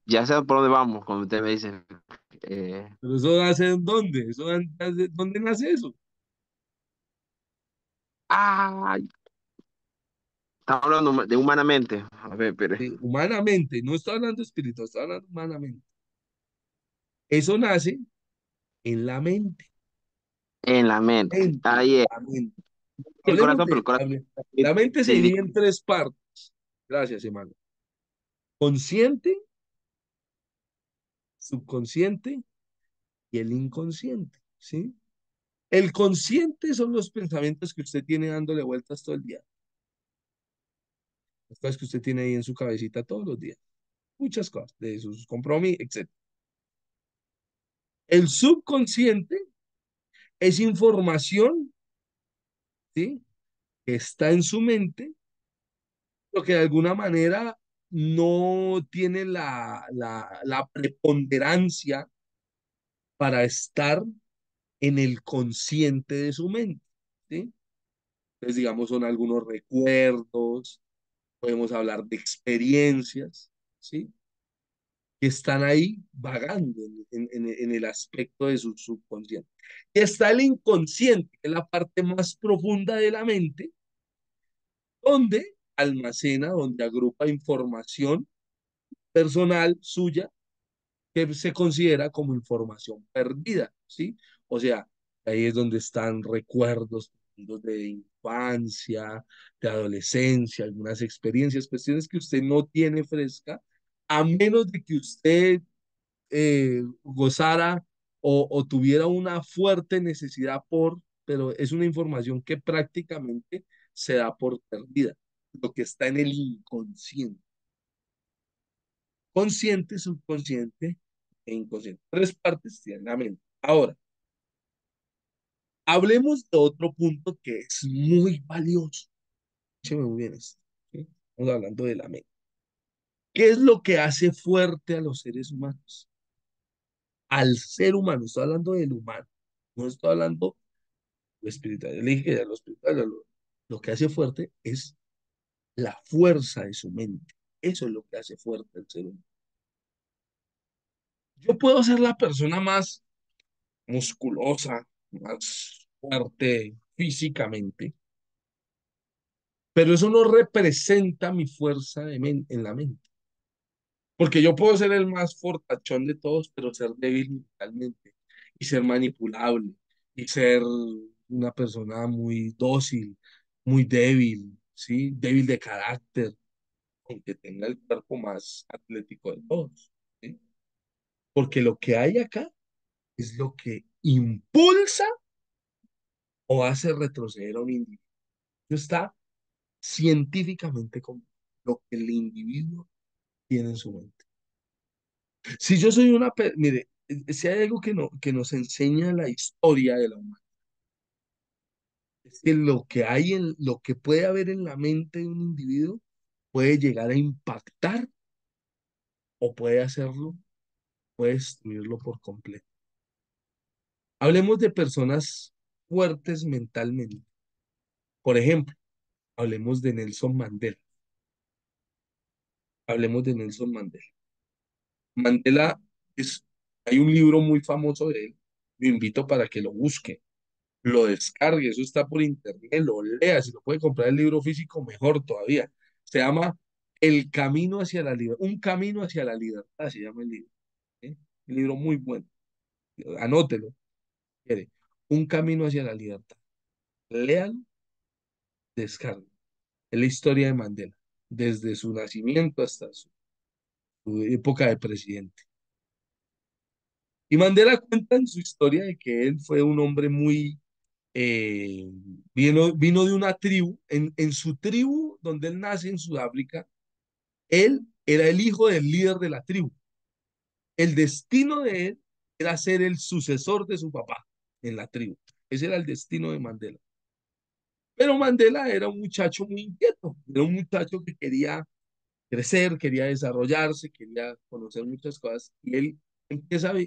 Speaker 8: ya sé por dónde vamos, cuando usted me dice, eh,
Speaker 1: Pero eso nace en dónde, ¿dónde nace eso?
Speaker 8: ah, estamos hablando de humanamente, a ver, pero
Speaker 1: Humanamente, no estoy hablando espiritual, estoy hablando humanamente. Eso nace en la mente,
Speaker 8: en la mente, ahí es,
Speaker 1: la mente.
Speaker 8: el
Speaker 1: Hablemos
Speaker 8: corazón, pero el corazón,
Speaker 1: la mente se
Speaker 8: di- di-
Speaker 1: divide en tres partes. Gracias, hermano. Consciente, subconsciente y el inconsciente, ¿sí? El consciente son los pensamientos que usted tiene dándole vueltas todo el día. Las cosas que usted tiene ahí en su cabecita todos los días. Muchas cosas, de sus compromisos, etc. El subconsciente es información, ¿sí? Que está en su mente, pero que de alguna manera no tiene la preponderancia para estar en el consciente de su mente, ¿sí? Entonces, digamos, son algunos recuerdos, podemos hablar de experiencias, ¿sí? Que están ahí vagando en el aspecto de su subconsciente. Y está el inconsciente, que es la parte más profunda de la mente, donde almacena, donde agrupa información personal suya que se considera como información perdida, ¿sí? O sea, ahí es donde están recuerdos de infancia, de adolescencia, algunas experiencias, cuestiones que usted no tiene fresca, a menos de que usted gozara o tuviera una fuerte necesidad pero es una información que prácticamente se da por perdida, lo que está en el inconsciente. Consciente, subconsciente e inconsciente. Tres partes tiene la mente. Ahora, hablemos de otro punto que es muy valioso. Escúcheme muy bien esto, ¿sí? Estamos hablando de la mente. ¿Qué es lo que hace fuerte a los seres humanos? Al ser humano, estoy hablando del humano, no estoy hablando de lo espiritual. Yo le dije que ya lo espiritual, lo que hace fuerte es la fuerza de su mente. Eso es lo que hace fuerte al ser humano. Yo puedo ser la persona más musculosa, más fuerte físicamente, pero eso no representa mi fuerza en la mente. Porque yo puedo ser el más fortachón de todos, pero ser débil mentalmente y ser manipulable y ser una persona muy dócil, muy débil, ¿sí? Débil de carácter, aunque tenga el cuerpo más atlético de todos, ¿sí? Porque lo que hay acá es lo que impulsa o hace retroceder a un individuo. Está científicamente con lo que el individuo tiene en su mente. Si yo soy mire, si hay algo que nos enseña la historia de la humanidad, es que lo que puede haber en la mente de un individuo puede llegar a impactar o puede hacerlo, puede destruirlo por completo. Hablemos de personas fuertes mentalmente. Por ejemplo, hablemos de Nelson Mandela. Hablemos de Nelson Mandela. Mandela es, hay un libro muy famoso de él, lo invito para que lo busque, lo descargue, eso está por internet, lo lea, si lo puede comprar el libro físico, mejor todavía. Se llama El Camino hacia la Libertad, Un Camino hacia la Libertad, se llama el libro. ¿Eh? Un libro muy bueno, anótelo, quiere. Un Camino hacia la Libertad. Léalo, descargue. Es la historia de Mandela, desde su nacimiento hasta su época de presidente. Y Mandela cuenta en su historia de que él fue un hombre muy, vino de una tribu, en su tribu donde él nace en Sudáfrica, Él era el hijo del líder de la tribu. El destino de él era ser el sucesor de su papá en la tribu. Ese era el destino de Mandela. Pero Mandela era un muchacho muy inquieto, era un muchacho que quería crecer, quería desarrollarse, quería conocer muchas cosas. Y él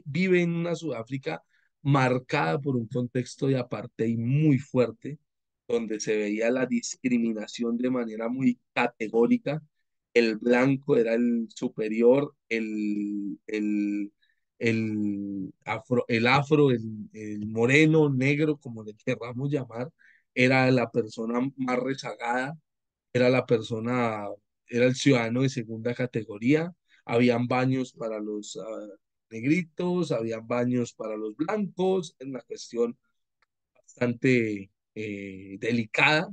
Speaker 1: vive en una Sudáfrica marcada por un contexto de apartheid muy fuerte, donde se veía la discriminación de manera muy categórica. El blanco era el superior, el moreno, negro, como le querramos llamar, era la persona más rezagada, era la persona, era el ciudadano de segunda categoría. Habían baños para los negritos, habían baños para los blancos, en una cuestión bastante delicada,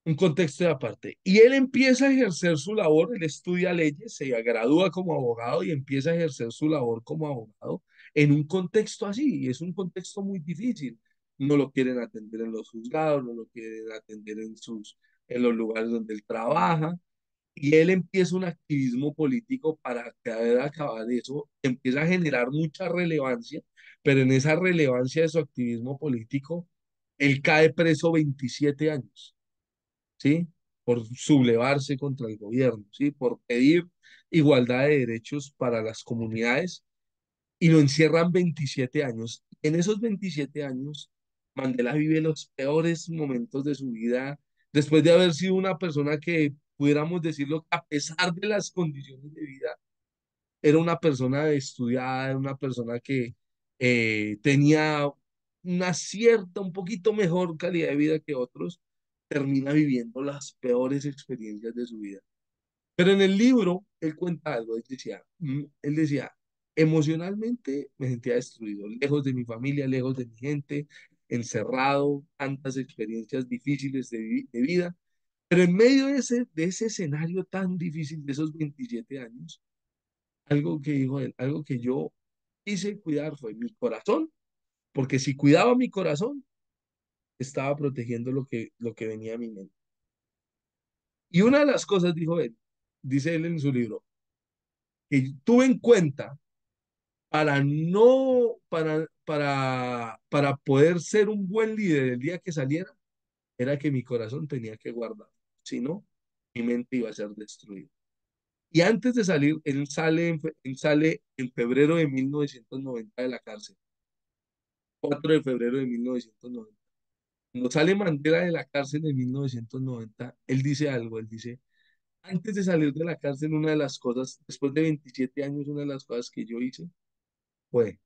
Speaker 1: un contexto de aparte. Y él empieza a ejercer su labor, él estudia leyes, se gradúa como abogado y empieza a ejercer su labor como abogado en un contexto así, y es un contexto muy difícil. No lo quieren atender en los juzgados, no lo quieren atender en los lugares donde él trabaja, y él empieza un activismo político para acabar eso, empieza a generar mucha relevancia, pero en esa relevancia de su activismo político, él cae preso 27 años. ¿Sí? Por sublevarse contra el gobierno, ¿sí? Por pedir igualdad de derechos para las comunidades, y lo encierran 27 años. En esos 27 años, Mandela vive los peores momentos de su vida, después de haber sido una persona que, pudiéramos decirlo, a pesar de las condiciones de vida, era una persona estudiada, era una persona que tenía una cierta, un poquito mejor calidad de vida que otros, termina viviendo las peores experiencias de su vida. Pero en el libro, él cuenta algo, él decía, emocionalmente me sentía destruido, lejos de mi familia, lejos de mi gente, encerrado, tantas experiencias difíciles de vida, pero en medio de ese escenario tan difícil de esos 27 años, algo que dijo él, algo que yo quise cuidar fue mi corazón, porque si cuidaba mi corazón, estaba protegiendo lo que venía a mi mente. Y una de las cosas, dijo él, dice él en su libro, que tuve en cuenta para no, para poder ser un buen líder el día que saliera, era que mi corazón tenía que guardar, si no, mi mente iba a ser destruida. Y antes de salir, él sale en febrero de 1990 de la cárcel, 4 de febrero de 1990. Cuando sale Mandela de la cárcel en 1990, él dice algo, él dice, antes de salir de la cárcel, una de las cosas, después de 27 años, una de las cosas que yo hice fue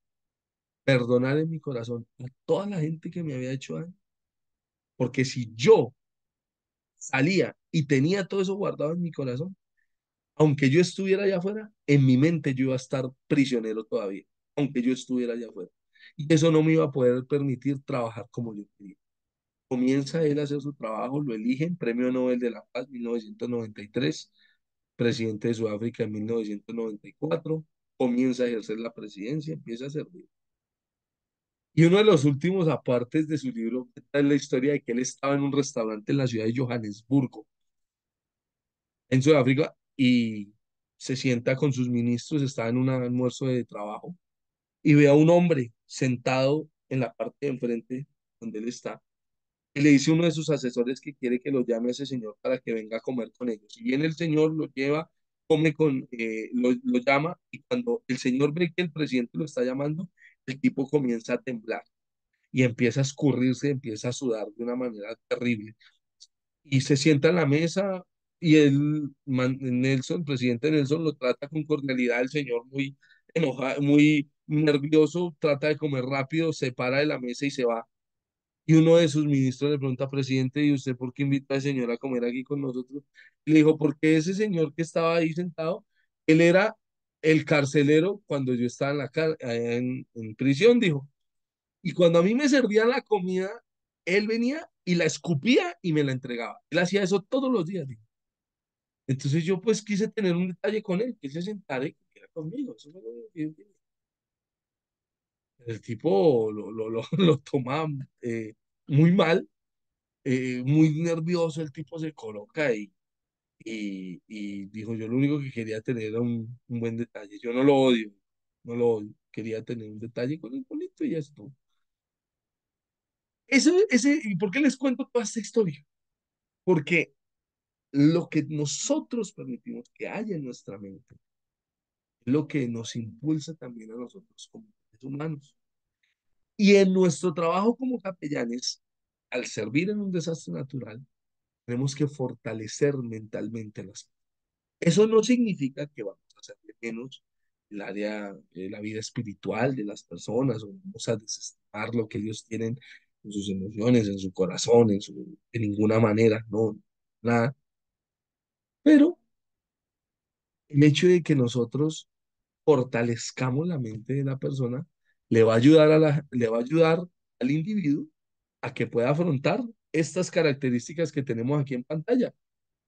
Speaker 1: perdonar en mi corazón a toda la gente que me había hecho daño, porque si yo salía y tenía todo eso guardado en mi corazón, aunque yo estuviera allá afuera, en mi mente yo iba a estar prisionero todavía, aunque yo estuviera allá afuera. Y eso no me iba a poder permitir trabajar como yo quería. Comienza él a hacer su trabajo, lo eligen, Premio Nobel de la Paz 1993, presidente de Sudáfrica en 1994, comienza a ejercer la presidencia, empieza a servir. Y uno de los últimos apartes de su libro es la historia de que él estaba en un restaurante en la ciudad de Johannesburgo, en Sudáfrica, y se sienta con sus ministros, está en un almuerzo de trabajo, y ve a un hombre sentado en la parte de enfrente donde él está, y le dice a uno de sus asesores que quiere que lo llame a ese señor para que venga a comer con ellos. Y viene el señor, lo lleva, lo llama, y cuando el señor ve que el presidente lo está llamando, el tipo comienza a temblar y empieza a escurrirse, empieza a sudar de una manera terrible. Y se sienta en la mesa, y Nelson, el presidente Nelson, lo trata con cordialidad, el señor muy enojado, muy nervioso, trata de comer rápido, se para de la mesa y se va. Y uno de sus ministros le pregunta, presidente, ¿y usted por qué invita al señor a comer aquí con nosotros? Y le dijo, porque ese señor que estaba ahí sentado, él era el carcelero cuando yo estaba allá en prisión, dijo. Y cuando a mí me servían la comida, él venía y la escupía y me la entregaba. Él hacía eso todos los días, dijo. Entonces yo pues quise tener un detalle con él, que él se sentara y comiera conmigo. Eso fue lo que yo quería. El tipo lo toma muy mal, muy nervioso, el tipo se coloca ahí. y dijo, yo lo único que quería tener era un buen detalle. Yo no lo odio, no lo odio. Quería tener un detalle con el bonito y esto. ¿Y por qué les cuento toda esta historia? Porque lo que nosotros permitimos que haya en nuestra mente es lo que nos impulsa también a nosotros como seres humanos. Y en nuestro trabajo como capellanes, al servir en un desastre natural, tenemos que fortalecer mentalmente a las personas. Eso no significa que vamos a hacer de menos el área, la vida espiritual de las personas, o vamos a desestimar lo que ellos tienen en sus emociones, en su corazón, de ninguna manera, no, nada. Pero el hecho de que nosotros fortalezcamos la mente de la persona le va a ayudar al individuo a que pueda afrontar estas características que tenemos aquí en pantalla: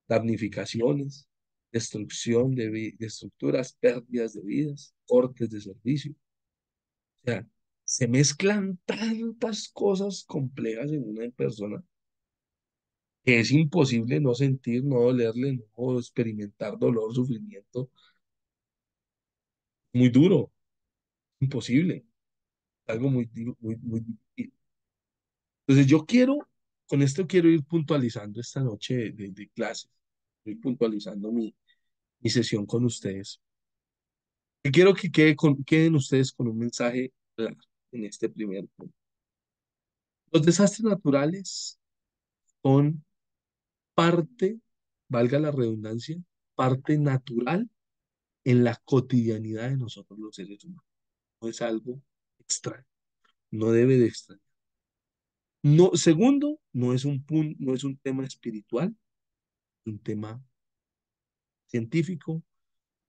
Speaker 1: damnificaciones, destrucción de estructuras, pérdidas de vidas, cortes de servicio. O sea, se mezclan tantas cosas complejas en una persona que es imposible no sentir, no dolerle, no experimentar dolor, sufrimiento. Muy duro, imposible, algo muy difícil. Entonces con esto quiero ir puntualizando esta noche de clases, ir puntualizando mi sesión con ustedes. Y quiero que queden ustedes con un mensaje claro en este primer punto. Los desastres naturales son parte, valga la redundancia, parte natural en la cotidianidad de nosotros los seres humanos. No es algo extraño, no debe de extrañar. No, segundo, no es un tema espiritual, un tema científico,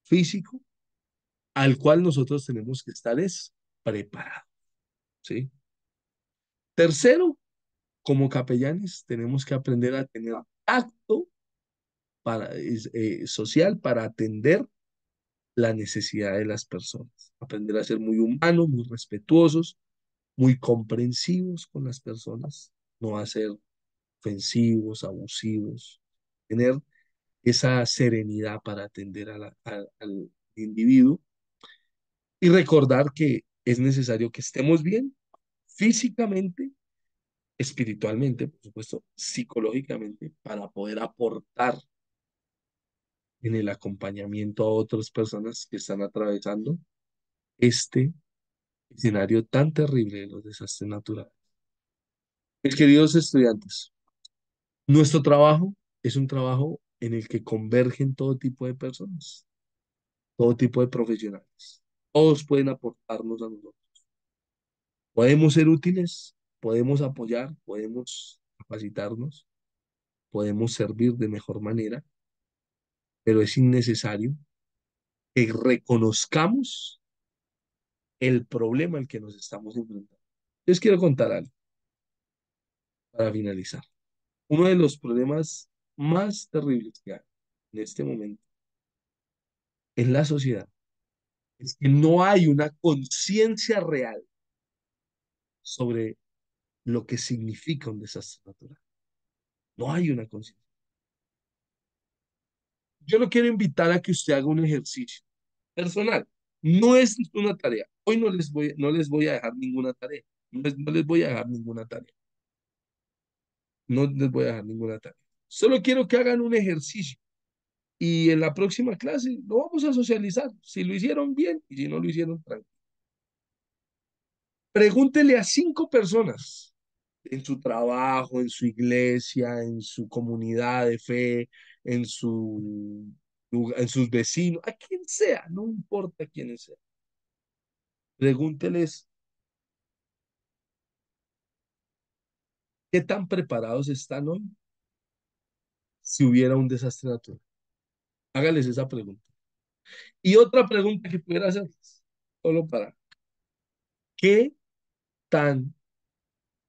Speaker 1: físico, al cual nosotros tenemos que estar preparados, ¿sí? Tercero, como capellanes tenemos que aprender a tener acto social para atender la necesidad de las personas, aprender a ser muy humanos, muy respetuosos, muy comprensivos con las personas, no a ser ofensivos, abusivos, tener esa serenidad para atender al individuo y recordar que es necesario que estemos bien físicamente, espiritualmente, por supuesto, psicológicamente, para poder aportar en el acompañamiento a otras personas que están atravesando este escenario tan terrible de los desastres naturales. Mis queridos estudiantes, nuestro trabajo es un trabajo en el que convergen todo tipo de personas, todo tipo de profesionales. Todos pueden aportarnos a nosotros. Podemos ser útiles, podemos apoyar, podemos capacitarnos, podemos servir de mejor manera, pero es innecesario que reconozcamos el problema al que nos estamos enfrentando. Les quiero contar algo para finalizar. Uno de los problemas más terribles que hay en este momento en la sociedad es que no hay una conciencia real sobre lo que significa un desastre natural. No hay una conciencia. Yo lo quiero invitar a que usted haga un ejercicio personal. No es una tarea. Hoy no les voy a dejar ninguna tarea. No les voy a dejar ninguna tarea. No les voy a dejar ninguna tarea. Solo quiero que hagan un ejercicio y en la próxima clase lo vamos a socializar. Si lo hicieron bien y si no lo hicieron, tranquilo. Pregúntele a 5 personas en su trabajo, en su iglesia, en su comunidad de fe, en sus vecinos, a quien sea, no importa quién sea. Pregúnteles qué tan preparados están hoy si hubiera un desastre natural. Hágales esa pregunta. Y otra pregunta que pudiera hacerles, solo para, ¿qué tan,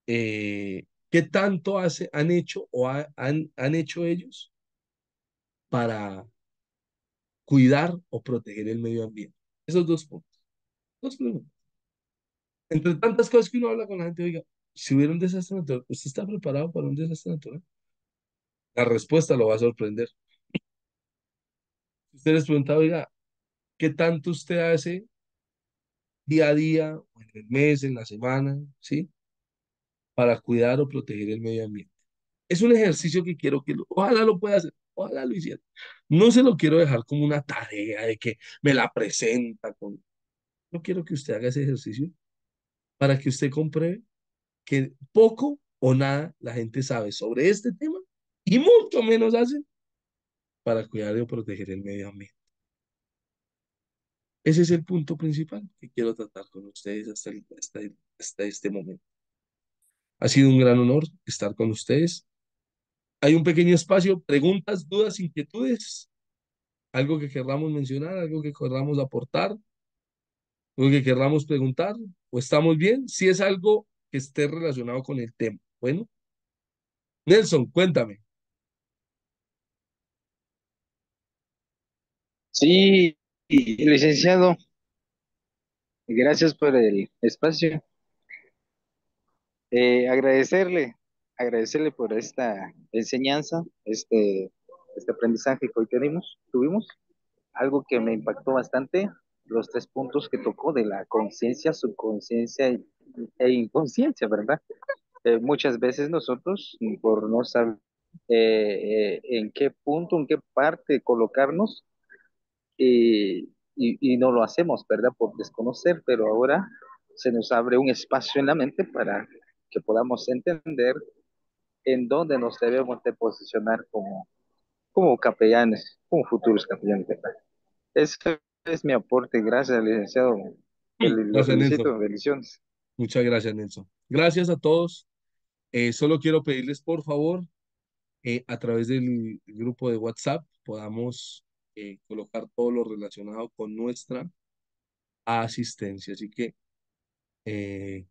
Speaker 1: qué tanto han hecho o han hecho ellos para cuidar o proteger el medio ambiente? Esos 2 puntos. Dos preguntas. Entre tantas cosas que uno habla con la gente, oiga, si hubiera un desastre natural, ¿usted está preparado para un desastre natural? La respuesta lo va a sorprender. Usted les pregunta, oiga, ¿qué tanto usted hace día a día, o en el mes, en la semana, ¿sí? Para cuidar o proteger el medio ambiente. Es un ejercicio que quiero ojalá lo pueda hacer, ojalá lo hiciera. No se lo quiero dejar como una tarea de que me la presenta con... No quiero que usted haga ese ejercicio para que usted compruebe que poco o nada la gente sabe sobre este tema y mucho menos hace para cuidar o proteger el medio ambiente. Ese es el punto principal que quiero tratar con ustedes hasta este momento. Ha sido un gran honor estar con ustedes. Hay un pequeño espacio, preguntas, dudas, inquietudes, algo que querramos mencionar, algo que querramos aportar, algo que querramos preguntar, o estamos bien, si es algo que esté relacionado con el tema. Bueno, Nelson, cuéntame.
Speaker 9: Sí, licenciado, gracias por el espacio. Agradecerle, agradecerle por esta enseñanza, este aprendizaje que hoy tuvimos, algo que me impactó bastante, los tres puntos que tocó de la conciencia, subconsciencia e inconsciencia, ¿verdad? Muchas veces nosotros, por no saber en qué punto, en qué parte colocarnos, y no lo hacemos, ¿verdad? Por desconocer, pero ahora se nos abre un espacio en la mente para que podamos entender en dónde nos debemos de posicionar como capellanes, como futuros capellanes, ¿verdad? Ese es mi aporte. Gracias, licenciado. Lo
Speaker 1: Gracias,
Speaker 9: felicito,
Speaker 1: Nelson.
Speaker 9: bendiciones.
Speaker 1: Muchas gracias, Nelson. Gracias a todos. Solo quiero pedirles, por favor, a través del grupo de WhatsApp, podamos colocar todo lo relacionado con nuestra asistencia. Así que